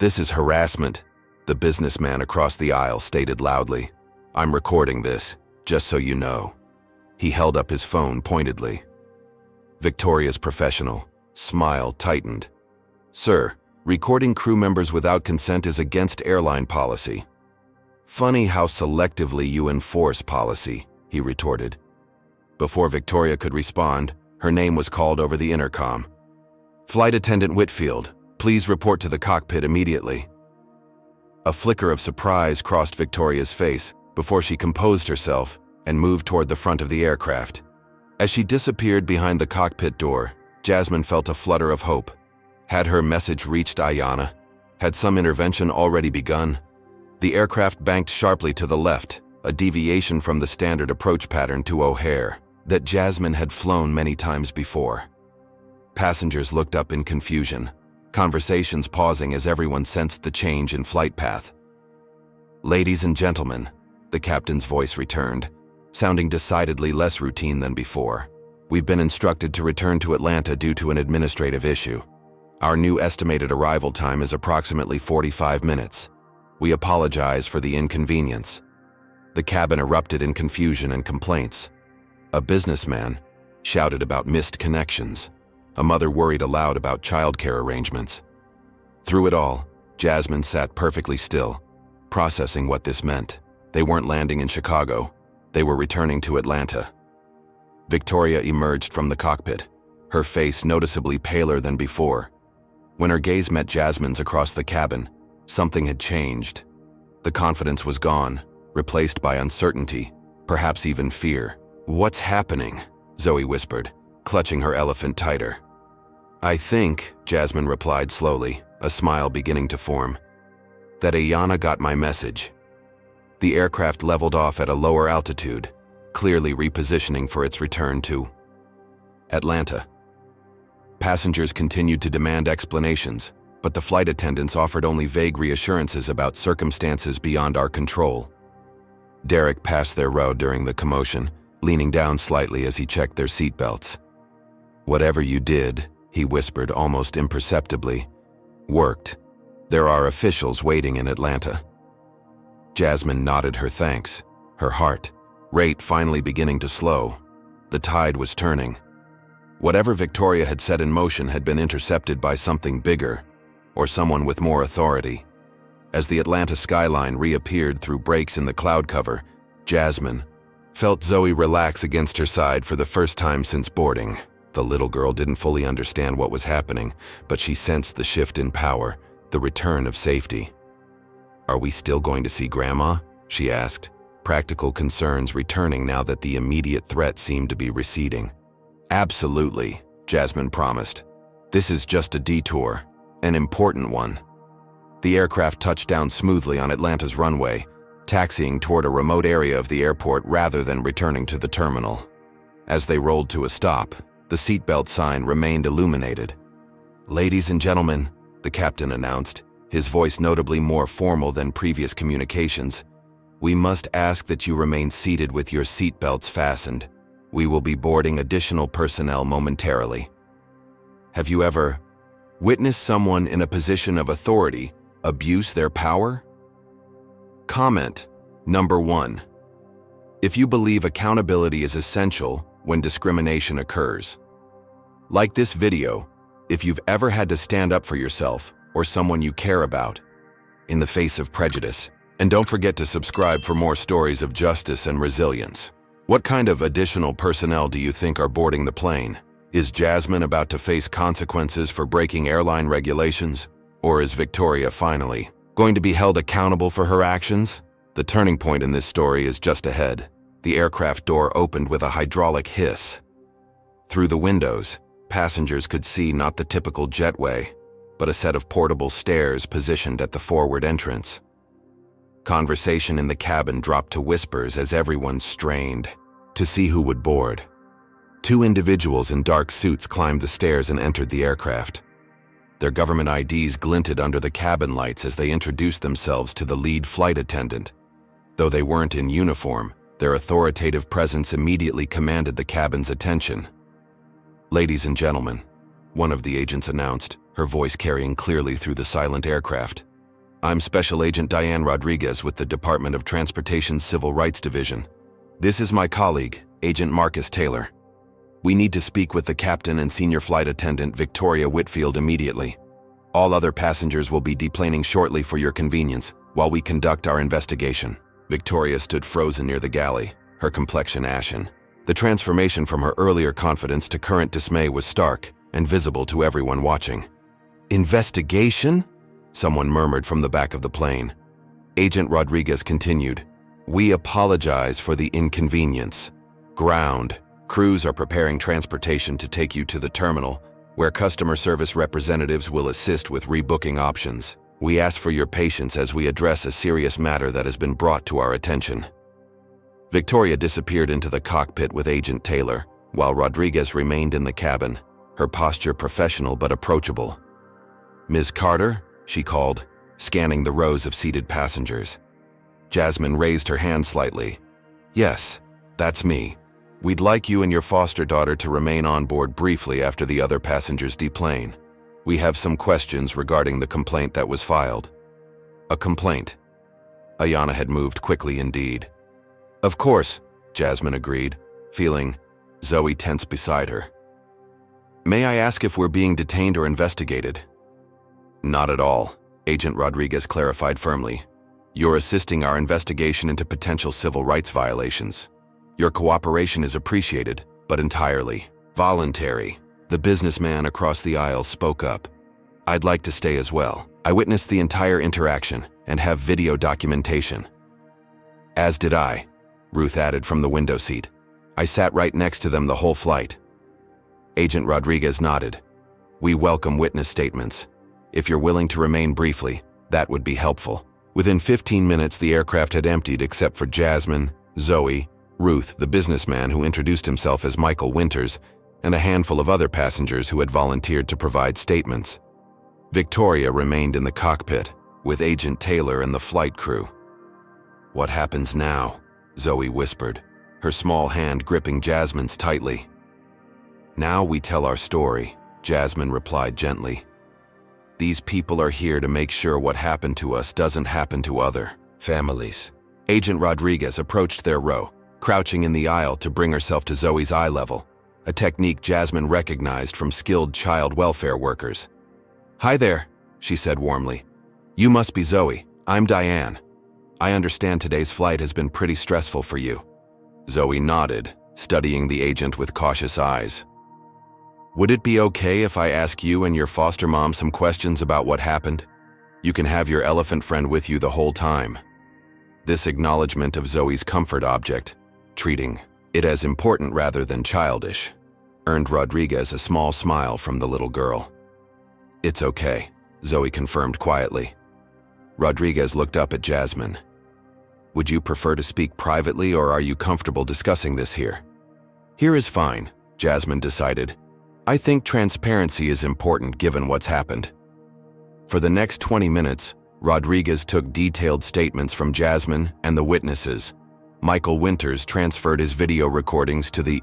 "This is harassment," the businessman across the aisle stated loudly. "I'm recording this, just so you know." He held up his phone pointedly. Victoria's professional smile tightened. "Sir, recording crew members without consent is against airline policy." "Funny how selectively you enforce policy," he retorted. Before Victoria could respond, her name was called over the intercom. "Flight Attendant Whitfield, please report to the cockpit immediately." A flicker of surprise crossed Victoria's face before she composed herself and moved toward the front of the aircraft. As she disappeared behind the cockpit door, Jasmine felt a flutter of hope. Had her message reached Ayanna? Had some intervention already begun? The aircraft banked sharply to the left, a deviation from the standard approach pattern to O'Hare that Jasmine had flown many times before. Passengers looked up in confusion, conversations pausing as everyone sensed the change in flight path. "Ladies and gentlemen," the captain's voice returned, sounding decidedly less routine than before. "We've been instructed to return to Atlanta due to an administrative issue. Our new estimated arrival time is approximately 45 minutes. We apologize for the inconvenience." The cabin erupted in confusion and complaints. A businessman shouted about missed connections. A mother worried aloud about childcare arrangements. Through it all, Jasmine sat perfectly still, processing what this meant. They weren't landing in Chicago. They were returning to Atlanta. Victoria emerged from the cockpit, her face noticeably paler than before. When her gaze met Jasmine's across the cabin, something had changed. The confidence was gone, replaced by uncertainty, perhaps even fear. "What's happening?" Zoe whispered, clutching her elephant tighter. "I think," Jasmine replied slowly, a smile beginning to form, "that Ayanna got my message." The aircraft leveled off at a lower altitude, clearly repositioning for its return to Atlanta. Passengers continued to demand explanations, but the flight attendants offered only vague reassurances about circumstances beyond our control. Derek passed their row during the commotion, leaning down slightly as he checked their seatbelts. "Whatever you did," he whispered almost imperceptibly, "worked. There are officials waiting in Atlanta." Jasmine nodded her thanks, her heart rate finally beginning to slow. The tide was turning. Whatever Victoria had set in motion had been intercepted by something bigger, or someone with more authority. As the Atlanta skyline reappeared through breaks in the cloud cover, Jasmine felt Zoe relax against her side for the first time since boarding. The little girl didn't fully understand what was happening, but she sensed the shift in power, the return of safety. "Are we still going to see Grandma?" she asked, practical concerns returning now that the immediate threat seemed to be receding. "Absolutely," Jasmine promised. "This is just a detour, an important one." The aircraft touched down smoothly on Atlanta's runway, taxiing toward a remote area of the airport rather than returning to the terminal. As they rolled to a stop, the seatbelt sign remained illuminated. "Ladies and gentlemen," the captain announced, his voice notably more formal than previous communications, We must ask that you remain seated with your seatbelts fastened. We will be boarding additional personnel momentarily. Have you ever witnessed someone in a position of authority abuse their power? Comment. Number 1. If you believe accountability is essential when discrimination occurs. Like this video if you've ever had to stand up for yourself or someone you care about in the face of prejudice. And don't forget to subscribe for more stories of justice and resilience. What kind of additional personnel do you think are boarding the plane? Is Jasmine about to face consequences for breaking airline regulations? Or is Victoria finally going to be held accountable for her actions? The turning point in this story is just ahead. The aircraft door opened with a hydraulic hiss. Through the windows, passengers could see not the typical jetway, but a set of portable stairs positioned at the forward entrance. Conversation in the cabin dropped to whispers as everyone strained to see who would board. 2 individuals in dark suits climbed the stairs and entered the aircraft. Their government IDs glinted under the cabin lights as they introduced themselves to the lead flight attendant. Though they weren't in uniform, their authoritative presence immediately commanded the cabin's attention. "Ladies and gentlemen," one of the agents announced, her voice carrying clearly through the silent aircraft. "I'm Special Agent Diane Rodriguez with the Department of Transportation's Civil Rights Division. This is my colleague, Agent Marcus Taylor. We need to speak with the captain and senior flight attendant Victoria Whitfield immediately. All other passengers will be deplaning shortly for your convenience while we conduct our investigation." Victoria stood frozen near the galley, her complexion ashen. The transformation from her earlier confidence to current dismay was stark and visible to everyone watching. "Investigation?" someone murmured from the back of the plane. Agent Rodriguez continued, "We apologize for the inconvenience. Ground crews are preparing transportation to take you to the terminal, where customer service representatives will assist with rebooking options. We ask for your patience as we address a serious matter that has been brought to our attention." Victoria disappeared into the cockpit with Agent Taylor, while Rodriguez remained in the cabin, her posture professional but approachable. "Ms. Carter?" she called, scanning the rows of seated passengers. Jasmine raised her hand slightly. "Yes, that's me. We'd like you and your foster daughter to remain on board briefly after the other passengers deplane. We have some questions regarding the complaint that was filed." A complaint? Ayana had moved quickly indeed. "Of course," Jasmine agreed, feeling Zoe tense beside her. "May I ask if we're being detained or investigated?" "Not at all," Agent Rodriguez clarified firmly. "You're assisting our investigation into potential civil rights violations. Your cooperation is appreciated, but entirely voluntary." The businessman across the aisle spoke up. "I'd like to stay as well. I witnessed the entire interaction and have video documentation." "As did I," Ruth added from the window seat. "I sat right next to them the whole flight." Agent Rodriguez nodded. "We welcome witness statements. If you're willing to remain briefly, that would be helpful." Within 15 minutes, the aircraft had emptied except for Jasmine, Zoe, Ruth, the businessman who introduced himself as Michael Winters, and a handful of other passengers who had volunteered to provide statements. Victoria remained in the cockpit, with Agent Taylor and the flight crew. "What happens now?" Zoe whispered, her small hand gripping Jasmine's tightly. "Now we tell our story," Jasmine replied gently. "These people are here to make sure what happened to us doesn't happen to other families." Agent Rodriguez approached their row, crouching in the aisle to bring herself to Zoe's eye level, a technique Jasmine recognized from skilled child welfare workers. "Hi there," she said warmly. "You must be Zoe. I'm Diane. I understand today's flight has been pretty stressful for you." Zoe nodded, studying the agent with cautious eyes. "Would it be okay if I ask you and your foster mom some questions about what happened? You can have your elephant friend with you the whole time." This acknowledgement of Zoe's comfort object, treating it as important rather than childish, earned Rodriguez a small smile from the little girl. "It's okay," Zoe confirmed quietly. Rodriguez looked up at Jasmine. "Would you prefer to speak privately, or are you comfortable discussing this here?" "Here is fine," Jasmine decided. "I think transparency is important given what's happened." For the next 20 minutes, Rodriguez took detailed statements from Jasmine and the witnesses. Michael Winters transferred his video recordings to the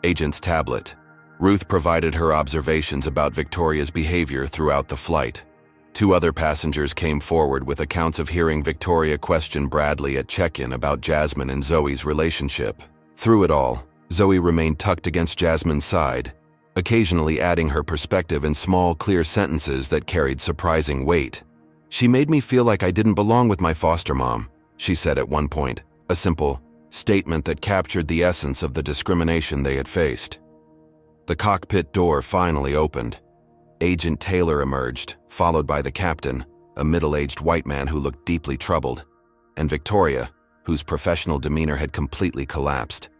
agent's tablet. Ruth provided her observations about Victoria's behavior throughout the flight. 2 other passengers came forward with accounts of hearing Victoria question Bradley at check-in about Jasmine and Zoe's relationship. Through it all, Zoe remained tucked against Jasmine's side, occasionally adding her perspective in small, clear sentences that carried surprising weight. "She made me feel like I didn't belong with my foster mom," she said at one point, a simple statement that captured the essence of the discrimination they had faced. The cockpit door finally opened. Agent Taylor emerged, followed by the captain, a middle-aged white man who looked deeply troubled, and Victoria, whose professional demeanor had completely collapsed.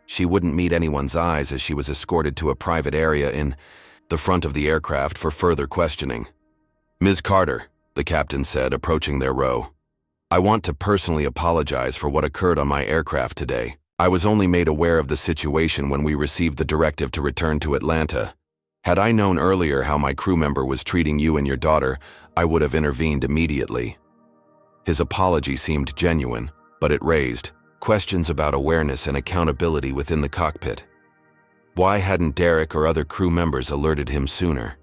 She wouldn't meet anyone's eyes as she was escorted to a private area in the front of the aircraft for further questioning. "Ms. Carter," the captain said, approaching their row, "I want to personally apologize for what occurred on my aircraft today. I was only made aware of the situation when we received the directive to return to Atlanta. Had I known earlier how my crew member was treating you and your daughter, I would have intervened immediately." His apology seemed genuine, but it raised questions about awareness and accountability within the cockpit. Why hadn't Derek or other crew members alerted him sooner?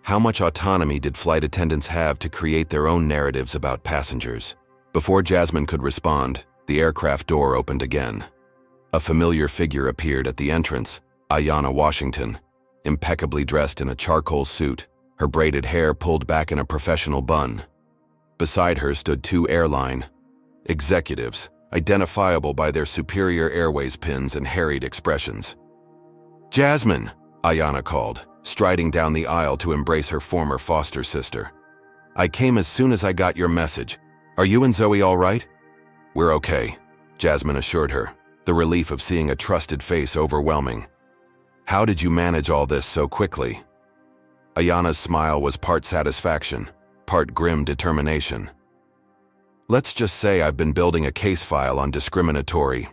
How much autonomy did flight attendants have to create their own narratives about passengers? Before Jasmine could respond, the aircraft door opened again. A familiar figure appeared at the entrance, Ayanna Washington, impeccably dressed in a charcoal suit, her braided hair pulled back in a professional bun. Beside her stood 2 airline executives, identifiable by their Superior Airways pins and harried expressions. "Jasmine," Ayanna called, striding down the aisle to embrace her former foster sister. "I came as soon as I got your message. Are you and Zoe all right?" "We're okay," Jasmine assured her, the relief of seeing a trusted face overwhelming. "How did you manage all this so quickly?" Ayanna's smile was part satisfaction, part grim determination. "Let's just say I've been building a case file on discriminatory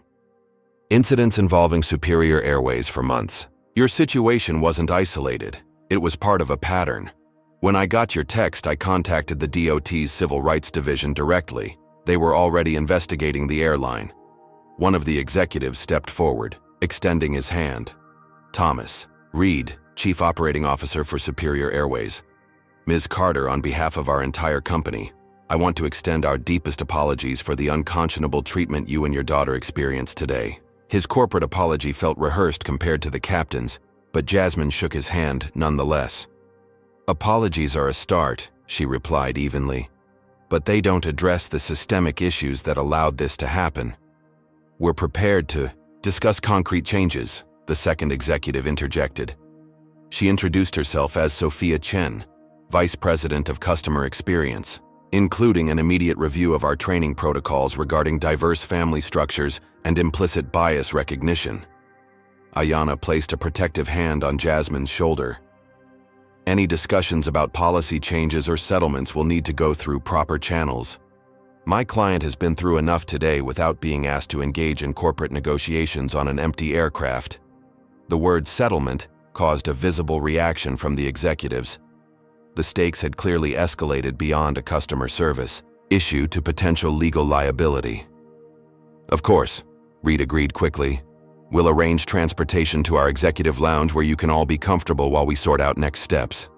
incidents involving Superior Airways for months. Your situation wasn't isolated. It was part of a pattern. When I got your text, I contacted the DOT's Civil Rights Division directly. They were already investigating the airline." One of the executives stepped forward, extending his hand. "Thomas Reed, Chief Operating Officer for Superior Airways. Ms. Carter, on behalf of our entire company, I want to extend our deepest apologies for the unconscionable treatment you and your daughter experienced today." His corporate apology felt rehearsed compared to the captain's, but Jasmine shook his hand nonetheless. "Apologies are a start," she replied evenly, "but they don't address the systemic issues that allowed this to happen. We're prepared to discuss concrete changes," the second executive interjected. She introduced herself as Sophia Chen, Vice President of Customer Experience, including an immediate review of our training protocols regarding diverse family structures and implicit bias recognition. Ayanna placed a protective hand on Jasmine's shoulder. "Any discussions about policy changes or settlements will need to go through proper channels. My client has been through enough today without being asked to engage in corporate negotiations on an empty aircraft." The word settlement caused a visible reaction from the executives. The stakes had clearly escalated beyond a customer service issue to potential legal liability. "Of course," Reed agreed quickly. "We'll arrange transportation to our executive lounge where you can all be comfortable while we sort out next steps."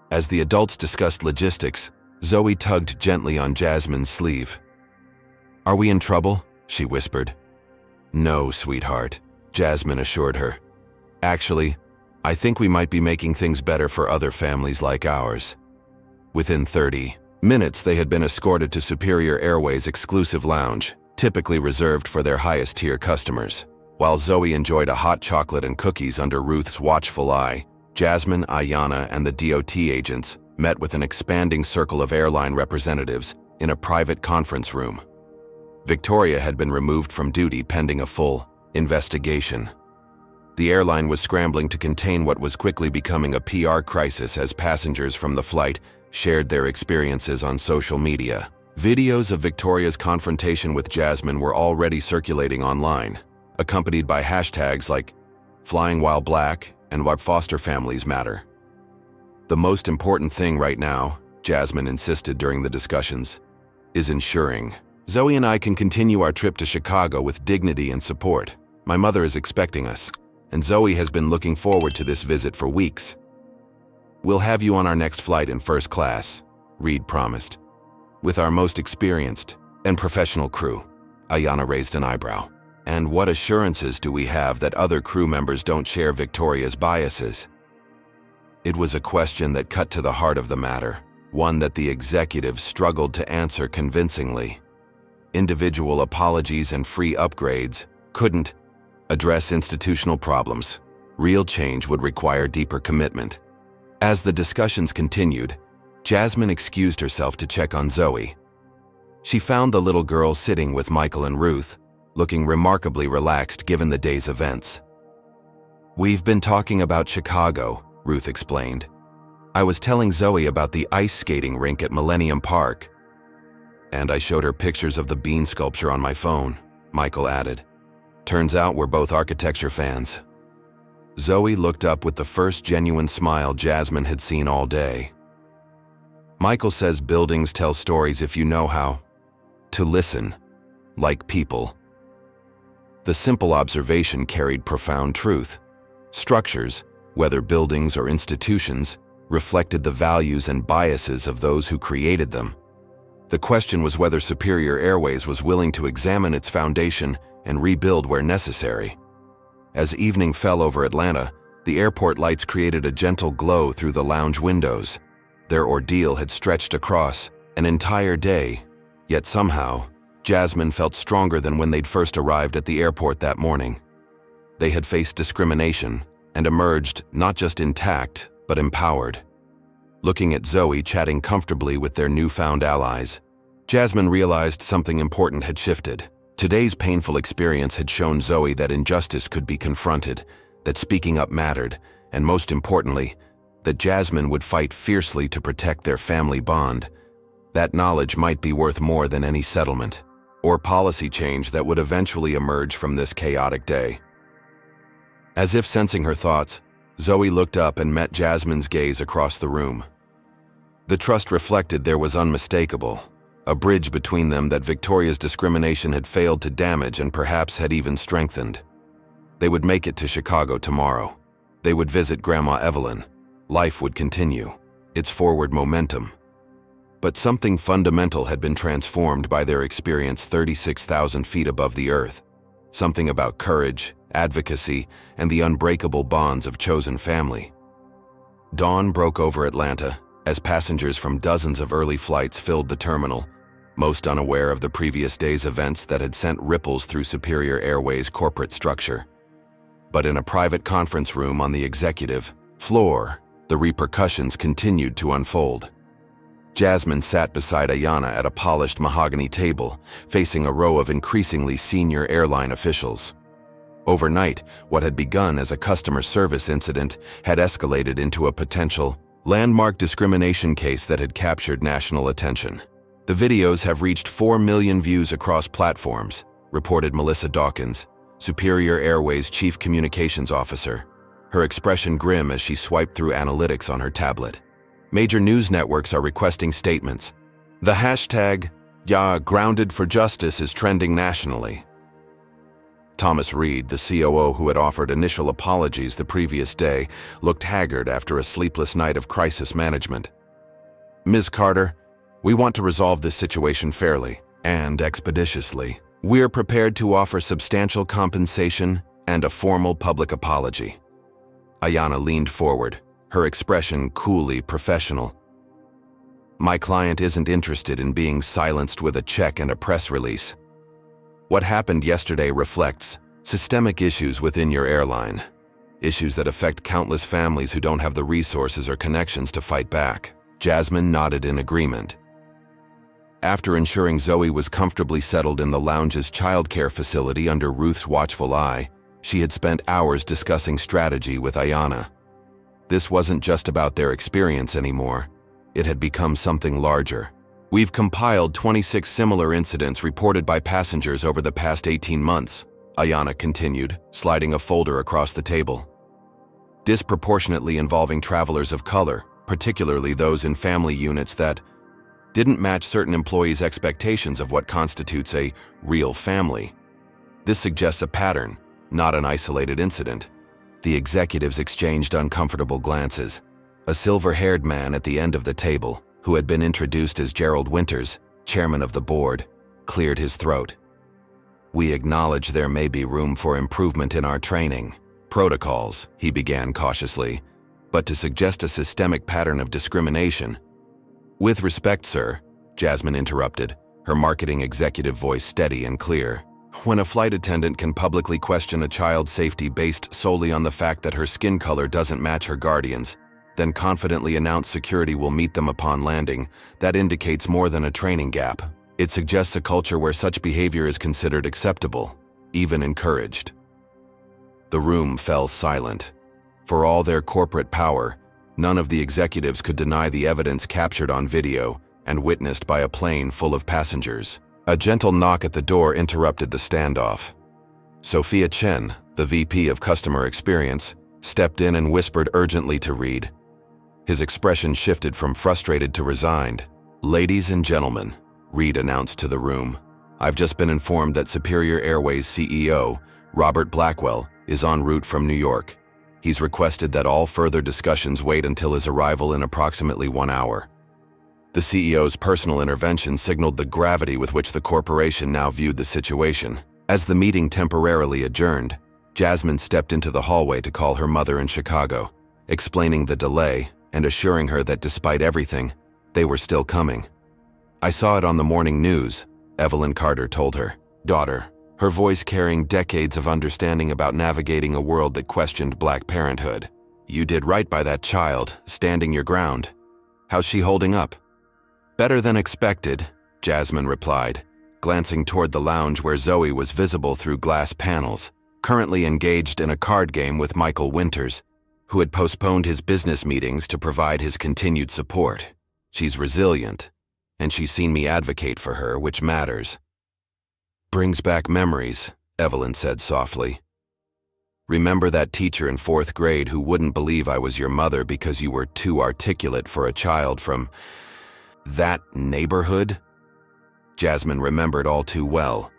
As the adults discussed logistics, Zoe tugged gently on Jasmine's sleeve. "Are we in trouble?" she whispered. "No, sweetheart," Jasmine assured her. "Actually, I think we might be making things better for other families like ours." Within 30 minutes, they had been escorted to Superior Airways' exclusive lounge, typically reserved for their highest-tier customers. While Zoe enjoyed a hot chocolate and cookies under Ruth's watchful eye, Jasmine, Ayanna, and the DOT agents met with an expanding circle of airline representatives in a private conference room. Victoria had been removed from duty pending a full investigation. The airline was scrambling to contain what was quickly becoming a PR crisis as passengers from the flight shared their experiences on social media. Videos of Victoria's confrontation with Jasmine were already circulating online, accompanied by hashtags like "Flying While Black" and "Why Foster Families Matter." The most important thing right now, Jasmine insisted during the discussions, is ensuring Zoe and I can continue our trip to Chicago with dignity and support. My mother is expecting us, and Zoe has been looking forward to this visit for weeks. We'll have you on our next flight in first class, Reed promised. With our most experienced and professional crew. Ayanna raised an eyebrow. And what assurances do we have that other crew members don't share Victoria's biases? It was a question that cut to the heart of the matter, one that the executive struggled to answer convincingly. Individual apologies and free upgrades couldn't address institutional problems. Real change would require deeper commitment. As the discussions continued, Jasmine excused herself to check on Zoe. She found the little girl sitting with Michael and Ruth, looking remarkably relaxed given the day's events. We've been talking about Chicago, Ruth explained. I was telling Zoe about the ice skating rink at Millennium Park. And I showed her pictures of the bean sculpture on my phone, Michael added. Turns out we're both architecture fans. Zoe looked up with the first genuine smile Jasmine had seen all day. Michael says buildings tell stories if you know how to listen, like people. The simple observation carried profound truth. Structures, whether buildings or institutions, reflected the values and biases of those who created them. The question was whether Superior Airways was willing to examine its foundation and rebuild where necessary. As evening fell over Atlanta, the airport lights created a gentle glow through the lounge windows. Their ordeal had stretched across an entire day, yet somehow, Jasmine felt stronger than when they'd first arrived at the airport that morning. They had faced discrimination and emerged not just intact, but empowered. Looking at Zoe chatting comfortably with their newfound allies, Jasmine realized something important had shifted. Today's painful experience had shown Zoe that injustice could be confronted, that speaking up mattered, and most importantly, that Jasmine would fight fiercely to protect their family bond. That knowledge might be worth more than any settlement or policy change that would eventually emerge from this chaotic day. As if sensing her thoughts, Zoe looked up and met Jasmine's gaze across the room. The trust reflected there was unmistakable, a bridge between them that Victoria's discrimination had failed to damage and perhaps had even strengthened. They would make it to Chicago tomorrow. They would visit Grandma Evelyn. Life would continue, its forward momentum. But something fundamental had been transformed by their experience 36,000 feet above the earth. Something about courage, advocacy, and the unbreakable bonds of chosen family. Dawn broke over Atlanta as passengers from dozens of early flights filled the terminal, most unaware of the previous day's events that had sent ripples through Superior Airways' corporate structure. But in a private conference room on the executive floor, the repercussions continued to unfold. Jasmine sat beside Ayanna at a polished mahogany table, facing a row of increasingly senior airline officials. Overnight, what had begun as a customer service incident had escalated into a potential landmark discrimination case that had captured national attention. The videos have reached 4 million views across platforms, reported Melissa Dawkins, Superior Airways Chief Communications Officer, her expression grim as she swiped through analytics on her tablet. Major news networks are requesting statements. The hashtag, #grounded for justice is trending nationally. Thomas Reed, the COO who had offered initial apologies the previous day, looked haggard after a sleepless night of crisis management. Ms. Carter, we want to resolve this situation fairly and expeditiously. We're prepared to offer substantial compensation and a formal public apology. Ayanna leaned forward, her expression coolly professional. My client isn't interested in being silenced with a check and a press release. What happened yesterday reflects systemic issues within your airline, issues that affect countless families who don't have the resources or connections to fight back. Jasmine nodded in agreement. After ensuring Zoe was comfortably settled in the lounge's childcare facility under Ruth's watchful eye, she had spent hours discussing strategy with Ayanna. This wasn't just about their experience anymore. It had become something larger. We've compiled 26 similar incidents reported by passengers over the past 18 months, Ayanna continued, sliding a folder across the table. Disproportionately involving travelers of color, particularly those in family units that didn't match certain employees' expectations of what constitutes a real family. This suggests a pattern, not an isolated incident. The executives exchanged uncomfortable glances. A silver-haired man at the end of the table, who had been introduced as Gerald Winters, chairman of the board, cleared his throat. "We acknowledge there may be room for improvement in our training protocols," he began cautiously, "but to suggest a systemic pattern of discrimination—" "With respect, sir," Jasmine interrupted, her marketing executive voice steady and clear. "When a flight attendant can publicly question a child's safety based solely on the fact that her skin color doesn't match her guardian's, then confidently announce security will meet them upon landing, that indicates more than a training gap. It suggests a culture where such behavior is considered acceptable, even encouraged." The room fell silent. For all their corporate power, none of the executives could deny the evidence captured on video and witnessed by a plane full of passengers. A gentle knock at the door interrupted the standoff. Sophia Chen, the VP of Customer Experience, stepped in and whispered urgently to Reed. His expression shifted from frustrated to resigned. "Ladies and gentlemen," Reed announced to the room, "I've just been informed that Superior Airways CEO, Robert Blackwell, is en route from New York. He's requested that all further discussions wait until his arrival in approximately 1 hour." The CEO's personal intervention signaled the gravity with which the corporation now viewed the situation. As the meeting temporarily adjourned, Jasmine stepped into the hallway to call her mother in Chicago, explaining the delay and assuring her that despite everything, they were still coming. "I saw it on the morning news," Evelyn Carter told her daughter, her voice carrying decades of understanding about navigating a world that questioned Black parenthood. "You did right by that child, standing your ground. How's she holding up?" "Better than expected," Jasmine replied, glancing toward the lounge where Zoe was visible through glass panels, currently engaged in a card game with Michael Winters, who had postponed his business meetings to provide his continued support. "She's resilient, and she's seen me advocate for her, which matters." "Brings back memories," Evelyn said softly. "Remember that teacher in 4th grade who wouldn't believe I was your mother because you were too articulate for a child from that neighborhood?" Jasmine remembered all too well.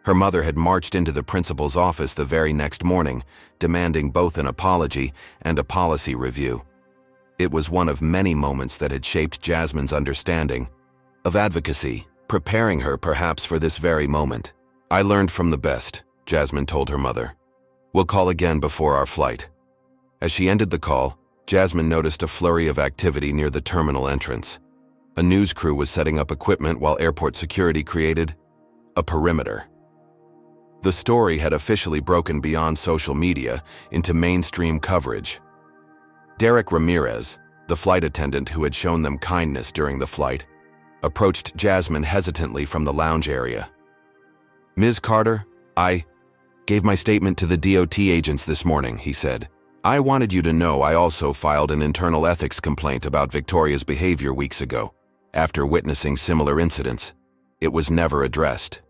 Her mother had marched into the principal's office the very next morning, demanding both an apology and a policy review. It was one of many moments that had shaped Jasmine's understanding of advocacy, preparing her perhaps for this very moment. "I learned from the best," Jasmine told her mother. "We'll call again before our flight." As she ended the call, Jasmine noticed a flurry of activity near the terminal entrance. A news crew was setting up equipment while airport security created a perimeter. The story had officially broken beyond social media into mainstream coverage. Derek Ramirez, the flight attendant who had shown them kindness during the flight, approached Jasmine hesitantly from the lounge area. "Ms. Carter, I gave my statement to the DOT agents this morning," he said. "I wanted you to know I also filed an internal ethics complaint about Victoria's behavior weeks ago, after witnessing similar incidents. It was never addressed."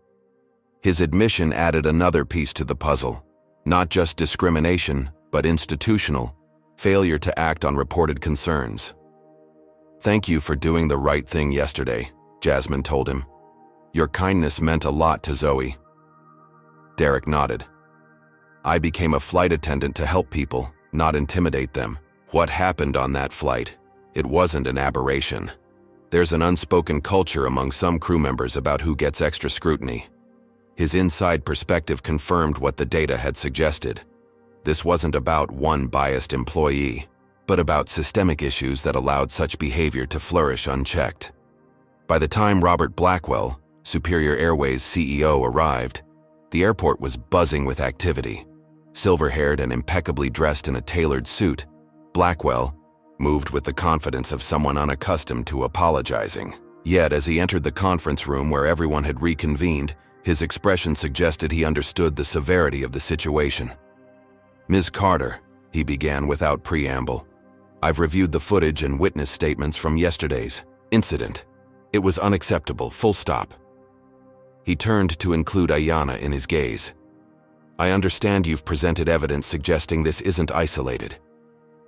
His admission added another piece to the puzzle. Not just discrimination, but institutional failure to act on reported concerns. "Thank you for doing the right thing yesterday," Jasmine told him. "Your kindness meant a lot to Zoe." Derek nodded. "I became a flight attendant to help people, not intimidate them. What happened on that flight? It wasn't an aberration. There's an unspoken culture among some crew members about who gets extra scrutiny." His inside perspective confirmed what the data had suggested. This wasn't about one biased employee, but about systemic issues that allowed such behavior to flourish unchecked. By the time Robert Blackwell, Superior Airways CEO, arrived, the airport was buzzing with activity. Silver-haired and impeccably dressed in a tailored suit, Blackwell moved with the confidence of someone unaccustomed to apologizing. Yet, as he entered the conference room where everyone had reconvened, his expression suggested he understood the severity of the situation. "Ms. Carter," he began without preamble, "I've reviewed the footage and witness statements from yesterday's incident. It was unacceptable, full stop." He turned to include Ayanna in his gaze. "I understand you've presented evidence suggesting this isn't isolated.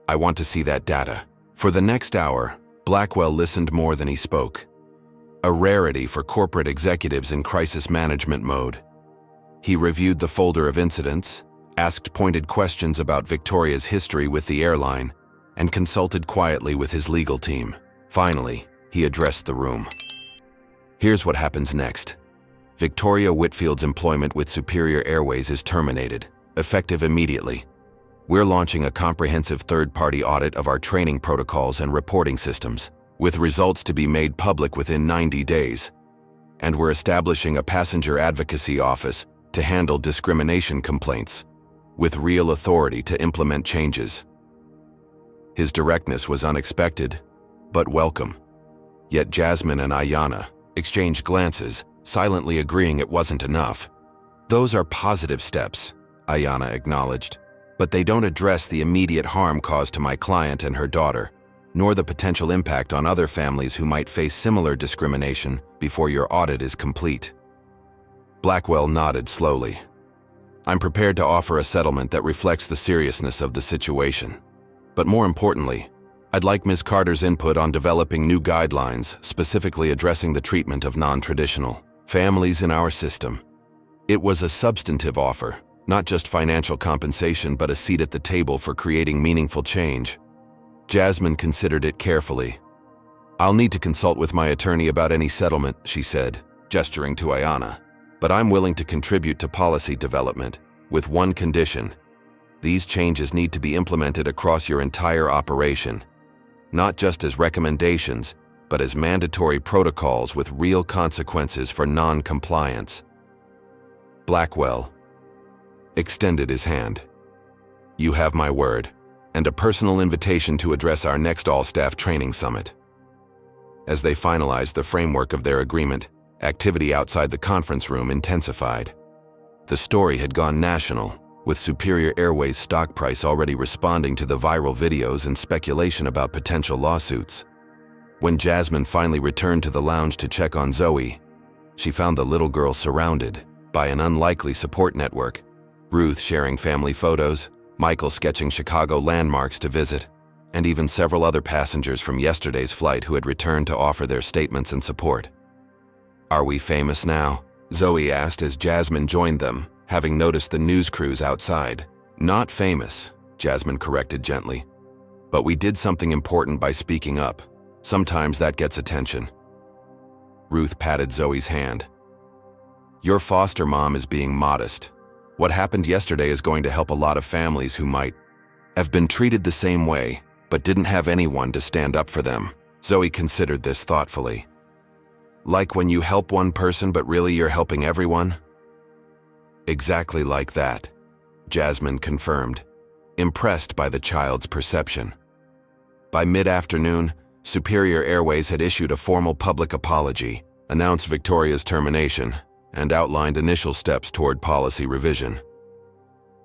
I want to see that data, For the next hour, Blackwell listened more than he spoke. A rarity for corporate executives in crisis management mode. He reviewed the folder of incidents, asked pointed questions about Victoria's history with the airline, and consulted quietly with his legal team. Finally, he addressed the room. Here's what happens next. Victoria Whitfield's employment with Superior Airways is terminated, effective immediately. We're launching a comprehensive third-party audit of our training protocols and reporting systems, with results to be made public within 90 days. And we're establishing a passenger advocacy office to handle discrimination complaints, with real authority to implement changes. His directness was unexpected, but welcome. Yet Jasmine and Ayanna exchanged glances, silently agreeing it wasn't enough. Those are positive steps, Ayanna acknowledged, but they don't address the immediate harm caused to my client and her daughter, nor the potential impact on other families who might face similar discrimination before your audit is complete. Blackwell nodded slowly. I'm prepared to offer a settlement that reflects the seriousness of the situation. But more importantly, I'd like Ms. Carter's input on developing new guidelines specifically addressing the treatment of non-traditional families in our system. It was a substantive offer, not just financial compensation but a seat at the table for creating meaningful change. Jasmine considered it carefully. I'll need to consult with my attorney about any settlement, she said, gesturing to Ayanna. But I'm willing to contribute to policy development, with one condition. These changes need to be implemented across your entire operation, not just as recommendations, but as mandatory protocols with real consequences for non-compliance. Blackwell extended his hand. You have my word, and a personal invitation to address our next all-staff training summit. As they finalized the framework of their agreement, activity outside the conference room intensified. The story had gone national, with Superior Airways' stock price already responding to the viral videos and speculation about potential lawsuits. When Jasmine finally returned to the lounge to check on Zoe, she found the little girl surrounded by an unlikely support network, Ruth sharing family photos, Michael sketching Chicago landmarks to visit, and even several other passengers from yesterday's flight who had returned to offer their statements and support. Are we famous now? Zoe asked as Jasmine joined them, having noticed the news crews outside. Not famous, Jasmine corrected gently. But we did something important by speaking up. Sometimes that gets attention. Ruth patted Zoe's hand. Your foster mom is being modest. What happened yesterday is going to help a lot of families who might have been treated the same way, but didn't have anyone to stand up for them. Zoe considered this thoughtfully. Like when you help one person but really you're helping everyone? Exactly like that, Jasmine confirmed, impressed by the child's perception. By mid-afternoon, Superior Airways had issued a formal public apology, announced Victoria's termination, and outlined initial steps toward policy revision.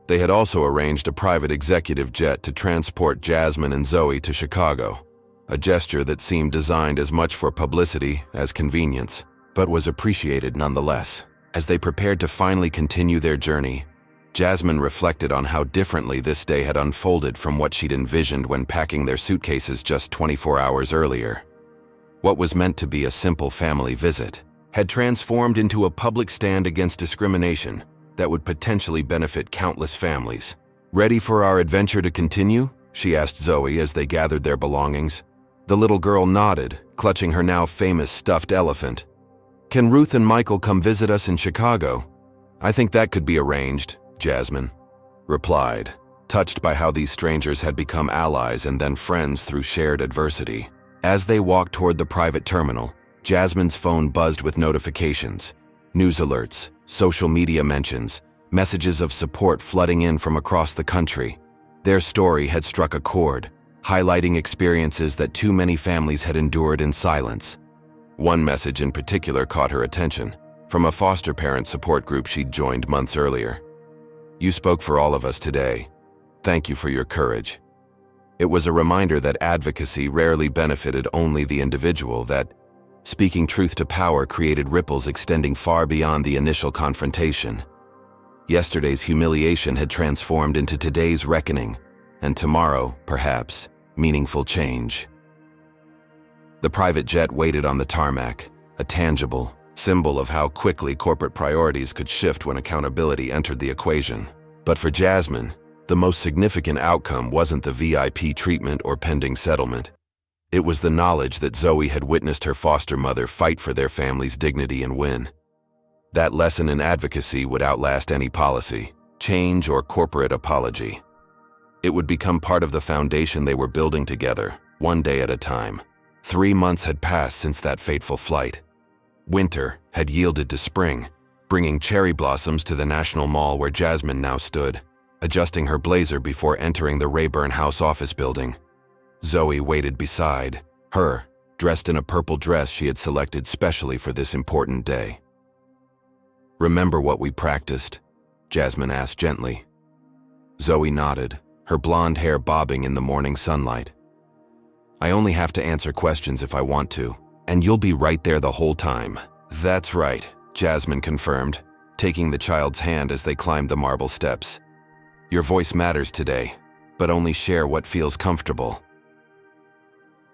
They had also arranged a private executive jet to transport Jasmine and Zoe to Chicago, a gesture that seemed designed as much for publicity as convenience, but was appreciated nonetheless. As they prepared to finally continue their journey, Jasmine reflected on how differently this day had unfolded from what she'd envisioned when packing their suitcases just 24 hours earlier. What was meant to be a simple family visit had transformed into a public stand against discrimination that would potentially benefit countless families. Ready for our adventure to continue? She asked Zoe as they gathered their belongings. The little girl nodded, clutching her now famous stuffed elephant. Can Ruth and Michael come visit us in Chicago? I think that could be arranged, Jasmine replied, touched by how these strangers had become allies and then friends through shared adversity. As they walked toward the private terminal, Jasmine's phone buzzed with notifications, news alerts, social media mentions, messages of support flooding in from across the country. Their story had struck a chord, highlighting experiences that too many families had endured in silence. One message in particular caught her attention, from a foster parent support group she'd joined months earlier. You spoke for all of us today. Thank you for your courage. It was a reminder that advocacy rarely benefited only the individual, that speaking truth to power created ripples extending far beyond the initial confrontation. Yesterday's humiliation had transformed into today's reckoning, and tomorrow, perhaps, meaningful change. The private jet waited on the tarmac, a tangible symbol of how quickly corporate priorities could shift when accountability entered the equation. But for Jasmine, the most significant outcome wasn't the VIP treatment or pending settlement. It was the knowledge that Zoe had witnessed her foster mother fight for their family's dignity and win. That lesson in advocacy would outlast any policy, change, or corporate apology. It would become part of the foundation they were building together, one day at a time. 3 months had passed since that fateful flight. Winter had yielded to spring, bringing cherry blossoms to the National Mall where Jasmine now stood, adjusting her blazer before entering the Rayburn House office building. Zoe waited beside her, dressed in a purple dress she had selected specially for this important day. "Remember what we practiced?" Jasmine asked gently. Zoe nodded, her blonde hair bobbing in the morning sunlight. "I only have to answer questions if I want to, and you'll be right there the whole time." "That's right," Jasmine confirmed, taking the child's hand as they climbed the marble steps. "Your voice matters today, but only share what feels comfortable."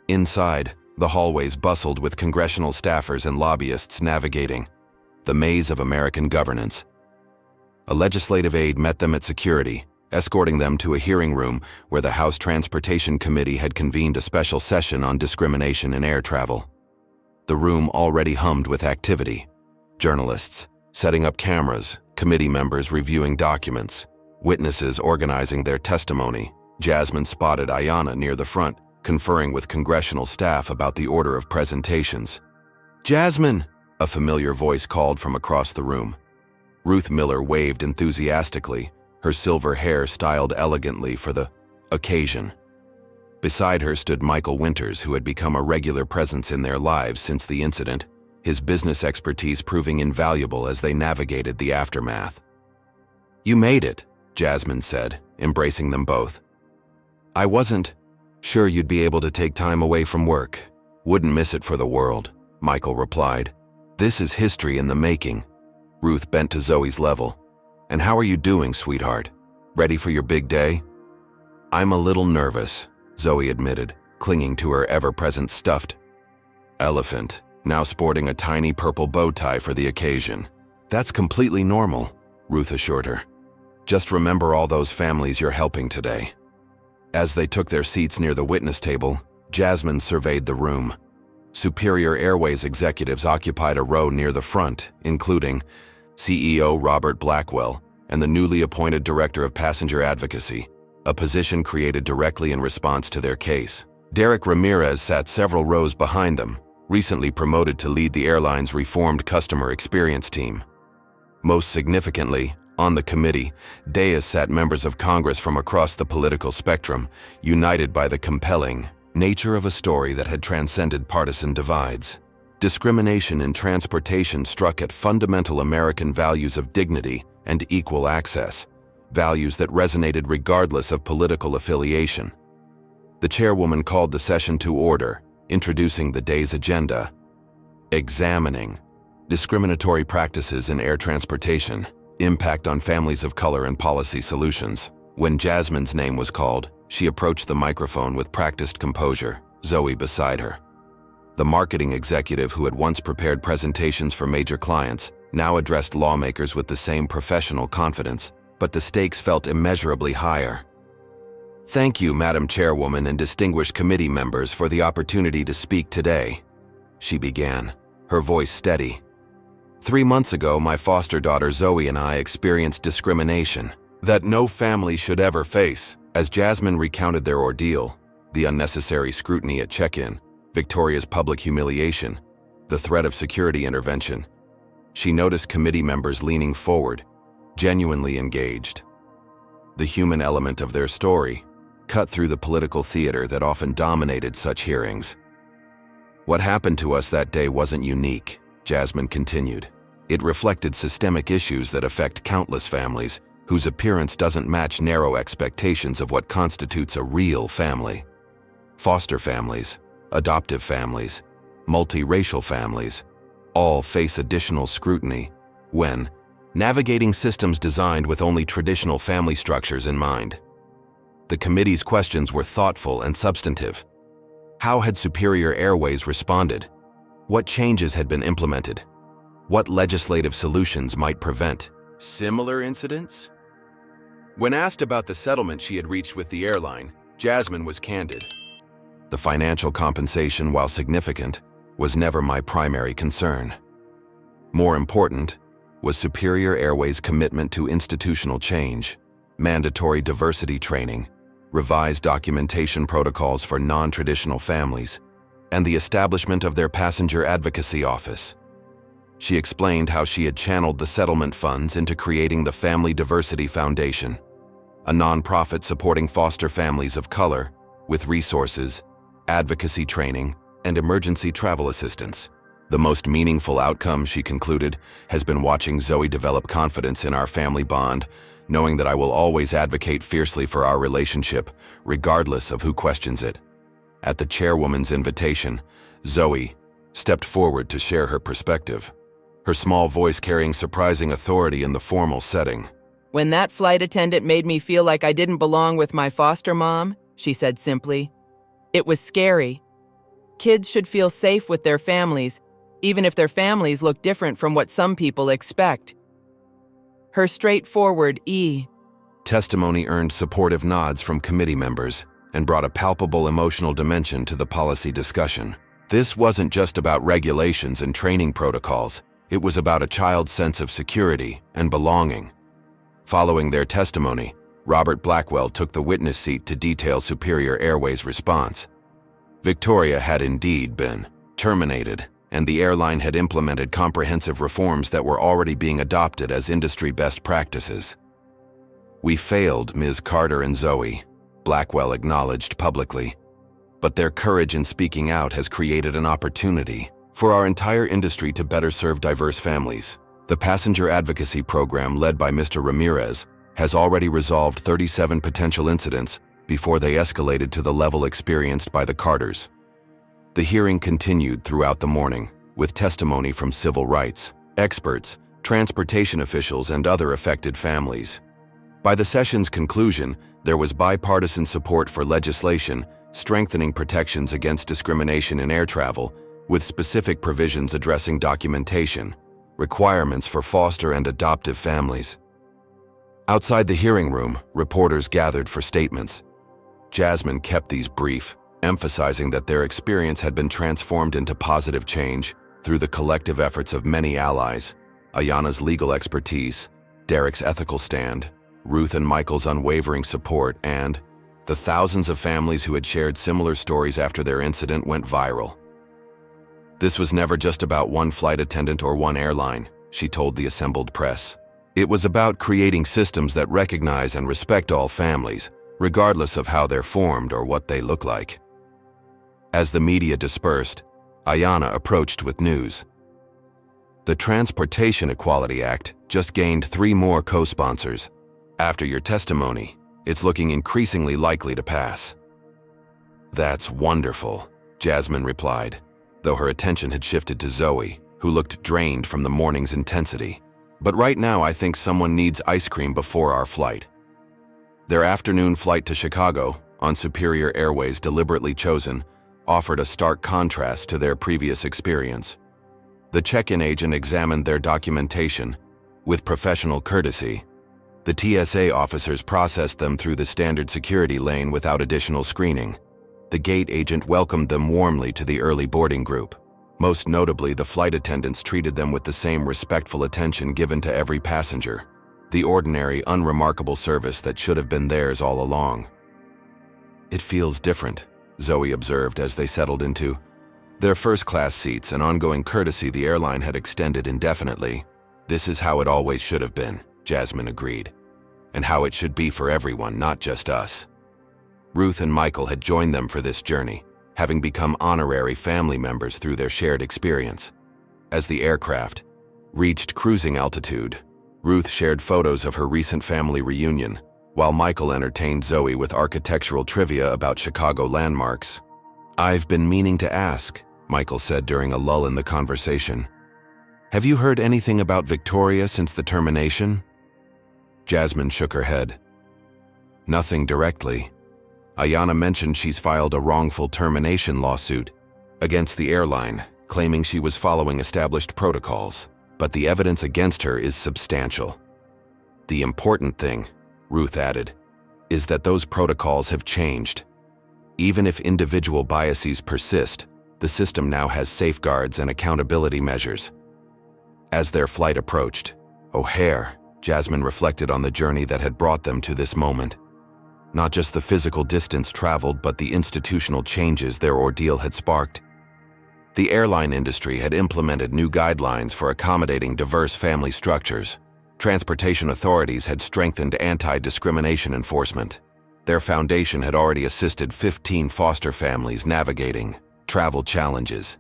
Inside, the hallways bustled with congressional staffers and lobbyists navigating the maze of American governance. A legislative aide met them at security, escorting them to a hearing room where the House Transportation Committee had convened a special session on discrimination in air travel. The room already hummed with activity. Journalists setting up cameras, committee members reviewing documents, witnesses organizing their testimony. Jasmine spotted Ayanna near the front, conferring with congressional staff about the order of presentations. "Jasmine!" a familiar voice called from across the room. Ruth Miller waved enthusiastically, her silver hair styled elegantly for the occasion. Beside her stood Michael Winters, who had become a regular presence in their lives since the incident, his business expertise proving invaluable as they navigated the aftermath. "You made it," Jasmine said, embracing them both. "I wasn't sure you'd be able to take time away from work. Wouldn't miss it for the world," Michael replied. "This is history in the making." Ruth bent to Zoe's level. "And how are you doing, sweetheart? Ready for your big day?" "I'm a little nervous," Zoe admitted, clinging to her ever-present stuffed elephant, now sporting a tiny purple bow tie for the occasion. "That's completely normal," Ruth assured her. "Just remember all those families you're helping today." As they took their seats near the witness table, Jasmine surveyed the room. Superior Airways executives occupied a row near the front, including CEO Robert Blackwell and the newly appointed Director of Passenger Advocacy, a position created directly in response to their case. Derek Ramirez sat several rows behind them, recently promoted to lead the airline's reformed customer experience team. Most significantly, on the committee, dais sat members of Congress from across the political spectrum, united by the compelling nature of a story that had transcended partisan divides. Discrimination in transportation struck at fundamental American values of dignity and equal access, values that resonated regardless of political affiliation. The chairwoman called the session to order, introducing the day's agenda: examining discriminatory practices in air transportation, impact on families of color and policy solutions. When Jasmine's name was called, she approached the microphone with practiced composure, Zoe beside her. The marketing executive who had once prepared presentations for major clients now addressed lawmakers with the same professional confidence, but the stakes felt immeasurably higher. "Thank you, Madam Chairwoman and distinguished committee members, for the opportunity to speak today," she began, her voice steady. 3 months ago, my foster daughter Zoe and I experienced discrimination that no family should ever face. As Jasmine recounted their ordeal, the unnecessary scrutiny at check-in, Victoria's public humiliation, the threat of security intervention, she noticed committee members leaning forward, genuinely engaged. The human element of their story cut through the political theater that often dominated such hearings. "What happened to us that day wasn't unique," Jasmine continued. "It reflected systemic issues that affect countless families whose appearance doesn't match narrow expectations of what constitutes a real family. Foster families, adoptive families, multiracial families, all face additional scrutiny when navigating systems designed with only traditional family structures in mind. The committee's questions were thoughtful and substantive. How had Superior Airways responded? What changes had been implemented? What legislative solutions might prevent similar incidents? When asked about the settlement she had reached with the airline, Jasmine was candid. The financial compensation, while significant, was never my primary concern. More important was Superior Airways' commitment to institutional change, mandatory diversity training, revised documentation protocols for non-traditional families, and the establishment of their passenger advocacy office. She explained how she had channeled the settlement funds into creating the Family Diversity Foundation, a nonprofit supporting foster families of color with resources, advocacy training, and emergency travel assistance. The most meaningful outcome, she concluded, has been watching Zoe develop confidence in our family bond, knowing that I will always advocate fiercely for our relationship, regardless of who questions it. At the chairwoman's invitation, Zoe stepped forward to share her perspective, her small voice carrying surprising authority in the formal setting. "When that flight attendant made me feel like I didn't belong with my foster mom," she said simply, "it was scary. Kids should feel safe with their families, even if their families look different from what some people expect." Her straightforward testimony earned supportive nods from committee members and brought a palpable emotional dimension to the policy discussion. This wasn't just about regulations and training protocols. It was about a child's sense of security and belonging. Following their testimony, Robert Blackwell took the witness seat to detail Superior Airways' response. Victoria had indeed been terminated, and the airline had implemented comprehensive reforms that were already being adopted as industry best practices. "We failed, Ms. Carter and Zoe," Blackwell acknowledged publicly. "But their courage in speaking out has created an opportunity for our entire industry to better serve diverse families. The passenger advocacy program led by Mr. Ramirez has already resolved 37 potential incidents before they escalated to the level experienced by the Carters." The hearing continued throughout the morning, with testimony from civil rights experts, transportation officials, and other affected families. By the session's conclusion, there was bipartisan support for legislation strengthening protections against discrimination in air travel, with specific provisions addressing documentation, requirements for foster and adoptive families. Outside the hearing room, reporters gathered for statements. Jasmine kept these brief, emphasizing that their experience had been transformed into positive change through the collective efforts of many allies: Ayana's legal expertise, Derek's ethical stand, Ruth and Michael's unwavering support, and the thousands of families who had shared similar stories after their incident went viral. "This was never just about one flight attendant or one airline," she told the assembled press. "It was about creating systems that recognize and respect all families, regardless of how they're formed or what they look like." As the media dispersed, Ayana approached with news. "The Transportation Equality Act just gained 3 more co-sponsors. After your testimony, it's looking increasingly likely to pass." "That's wonderful," Jasmine replied, though her attention had shifted to Zoe, who looked drained from the morning's intensity. "But right now I think someone needs ice cream before our flight." Their afternoon flight to Chicago, on Superior Airways deliberately chosen, offered a stark contrast to their previous experience. The check-in agent examined their documentation with professional courtesy. The TSA officers processed them through the standard security lane without additional screening. The gate agent welcomed them warmly to the early boarding group. Most notably, the flight attendants treated them with the same respectful attention given to every passenger, the ordinary, unremarkable service that should have been theirs all along. "It feels different," Zoe observed as they settled into their first-class seats, an ongoing courtesy the airline had extended indefinitely. "This is how it always should have been," Jasmine agreed, "and how it should be for everyone, not just us." Ruth and Michael had joined them for this journey, having become honorary family members through their shared experience. As the aircraft reached cruising altitude, Ruth shared photos of her recent family reunion, while Michael entertained Zoe with architectural trivia about Chicago landmarks. "I've been meaning to ask," Michael said during a lull in the conversation. "Have you heard anything about Victoria since the termination?" Jasmine shook her head. "Nothing directly, Ayana mentioned she's filed a wrongful termination lawsuit against the airline, claiming she was following established protocols. But the evidence against her is substantial. The important thing, Ruth added, is that those protocols have changed. Even if individual biases persist, the system now has safeguards and accountability measures. As their flight approached O'Hare, Jasmine reflected on the journey that had brought them to this moment. Not just the physical distance traveled, but the institutional changes their ordeal had sparked. The airline industry had implemented new guidelines for accommodating diverse family structures. Transportation authorities had strengthened anti-discrimination enforcement. Their foundation had already assisted 15 foster families navigating travel challenges.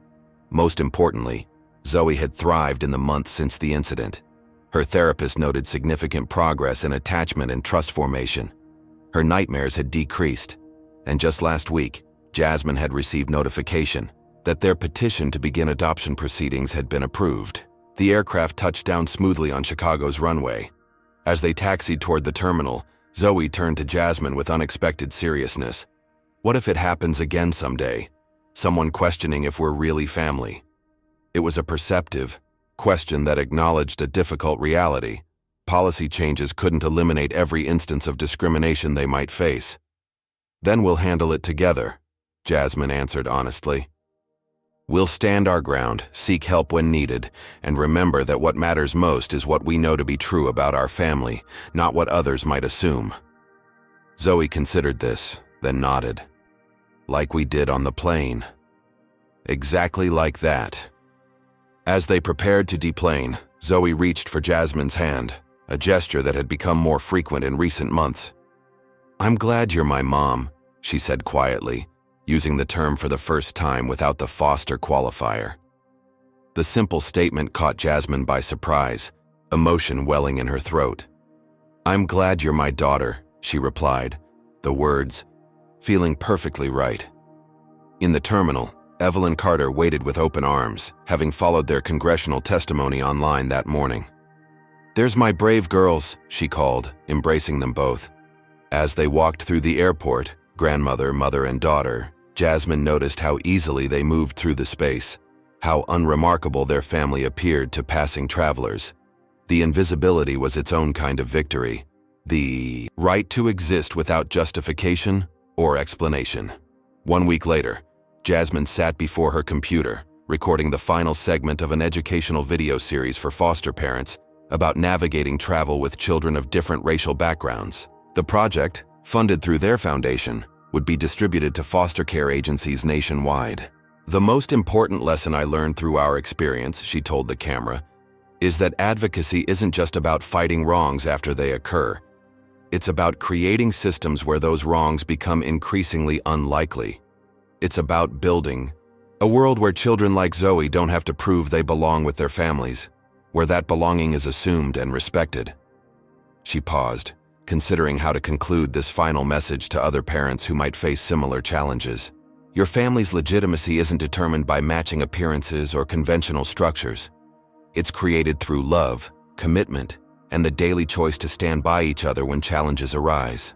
Most importantly, Zoe had thrived in the months since the incident. Her therapist noted significant progress in attachment and trust formation. Her nightmares had decreased, and just last week, Jasmine had received notification that their petition to begin adoption proceedings had been approved. The aircraft touched down smoothly on Chicago's runway. As they taxied toward the terminal, Zoe turned to Jasmine with unexpected seriousness. What if it happens again someday? Someone questioning if we're really family. It was a perceptive question that acknowledged a difficult reality. Policy changes couldn't eliminate every instance of discrimination they might face. Then we'll handle it together, Jasmine answered honestly. We'll stand our ground, seek help when needed, and remember that what matters most is what we know to be true about our family, not what others might assume. Zoe considered this, then nodded. Like we did on the plane. Exactly like that. As they prepared to deplane, Zoe reached for Jasmine's hand, a gesture that had become more frequent in recent months. I'm glad you're my mom, she said quietly, using the term for the first time without the foster qualifier. The simple statement caught Jasmine by surprise, emotion welling in her throat. I'm glad you're my daughter, she replied, the words feeling perfectly right. In the terminal, Evelyn Carter waited with open arms, having followed their congressional testimony online that morning. There's my brave girls, she called, embracing them both. As they walked through the airport, grandmother, mother, and daughter, Jasmine noticed how easily they moved through the space, how unremarkable their family appeared to passing travelers. The invisibility was its own kind of victory, the right to exist without justification or explanation. 1 week later, Jasmine sat before her computer, recording the final segment of an educational video series for foster parents about navigating travel with children of different racial backgrounds. The project, funded through their foundation, would be distributed to foster care agencies nationwide. The most important lesson I learned through our experience, she told the camera, is that advocacy isn't just about fighting wrongs after they occur. It's about creating systems where those wrongs become increasingly unlikely. It's about building a world where children like Zoe don't have to prove they belong with their families, where that belonging is assumed and respected. She paused, considering how to conclude this final message to other parents who might face similar challenges. Your family's legitimacy isn't determined by matching appearances or conventional structures. It's created through love, commitment, and the daily choice to stand by each other when challenges arise.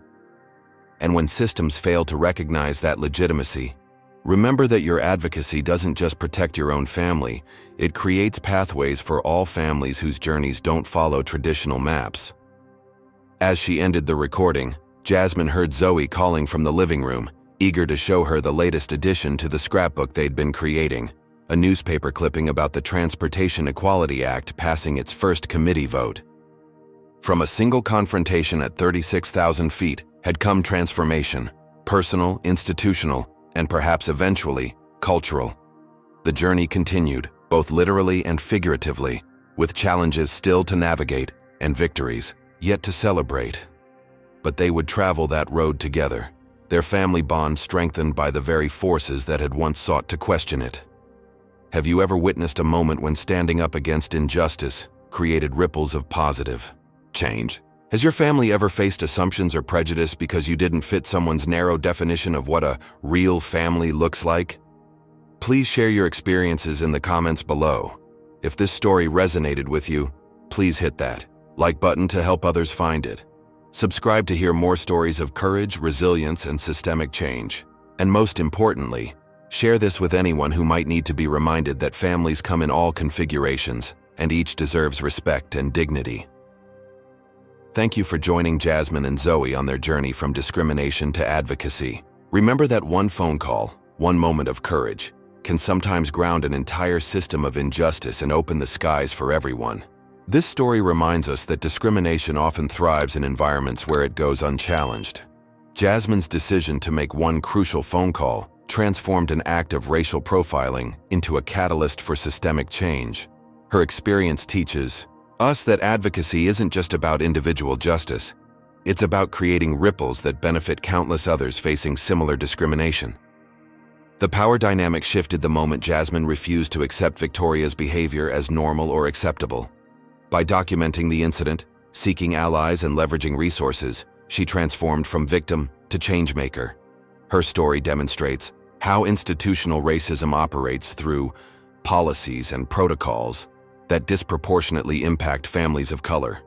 And when systems fail to recognize that legitimacy, remember that your advocacy doesn't just protect your own family, it creates pathways for all families whose journeys don't follow traditional maps. As she ended the recording, Jasmine heard Zoe calling from the living room, eager to show her the latest addition to the scrapbook they'd been creating, a newspaper clipping about the Transportation Equality Act passing its first committee vote. From a single confrontation at 36,000 feet had come transformation, personal, institutional, and perhaps eventually, cultural. The journey continued, both literally and figuratively, with challenges still to navigate and victories yet to celebrate. But they would travel that road together, their family bond strengthened by the very forces that had once sought to question it. Have you ever witnessed a moment when standing up against injustice created ripples of positive change? Has your family ever faced assumptions or prejudice because you didn't fit someone's narrow definition of what a real family looks like? Please share your experiences in the comments below. If this story resonated with you, please hit that like button to help others find it. Subscribe to hear more stories of courage, resilience, and systemic change. And most importantly, share this with anyone who might need to be reminded that families come in all configurations, and each deserves respect and dignity. Thank you for joining Jasmine and Zoe on their journey from discrimination to advocacy. Remember that one phone call, one moment of courage, can sometimes ground an entire system of injustice and open the skies for everyone. This story reminds us that discrimination often thrives in environments where it goes unchallenged. Jasmine's decision to make one crucial phone call transformed an act of racial profiling into a catalyst for systemic change. Her experience teaches us that advocacy isn't just about individual justice. It's about creating ripples that benefit countless others facing similar discrimination. The power dynamic shifted the moment Jasmine refused to accept Victoria's behavior as normal or acceptable. By documenting the incident, seeking allies, and leveraging resources, she transformed from victim to changemaker. Her story demonstrates how institutional racism operates through policies and protocols that disproportionately impact families of color.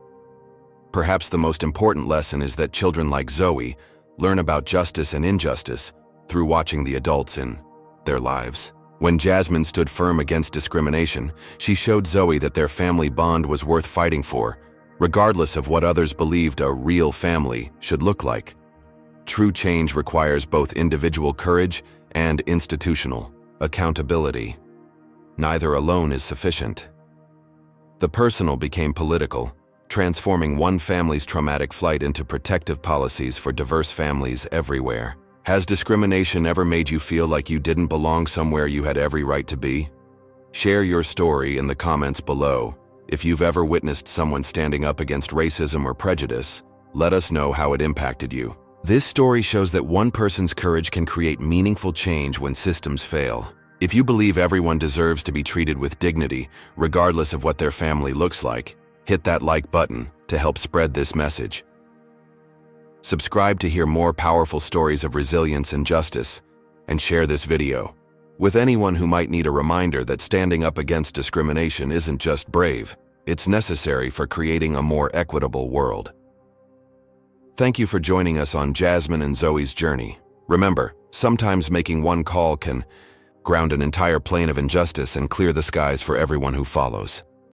Perhaps the most important lesson is that children like Zoe learn about justice and injustice through watching the adults in their lives. When Jasmine stood firm against discrimination, she showed Zoe that their family bond was worth fighting for, regardless of what others believed a real family should look like. True change requires both individual courage and institutional accountability. Neither alone is sufficient. The personal became political, transforming one family's traumatic flight into protective policies for diverse families everywhere. Has discrimination ever made you feel like you didn't belong somewhere you had every right to be? Share your story in the comments below. If you've ever witnessed someone standing up against racism or prejudice, let us know how it impacted you. This story shows that one person's courage can create meaningful change when systems fail. If you believe everyone deserves to be treated with dignity, regardless of what their family looks like, hit that like button to help spread this message. Subscribe to hear more powerful stories of resilience and justice, and share this video with anyone who might need a reminder that standing up against discrimination isn't just brave, it's necessary for creating a more equitable world. Thank you for joining us on Jasmine and Zoe's journey. Remember, sometimes making one call can ground an entire plane of injustice and clear the skies for everyone who follows.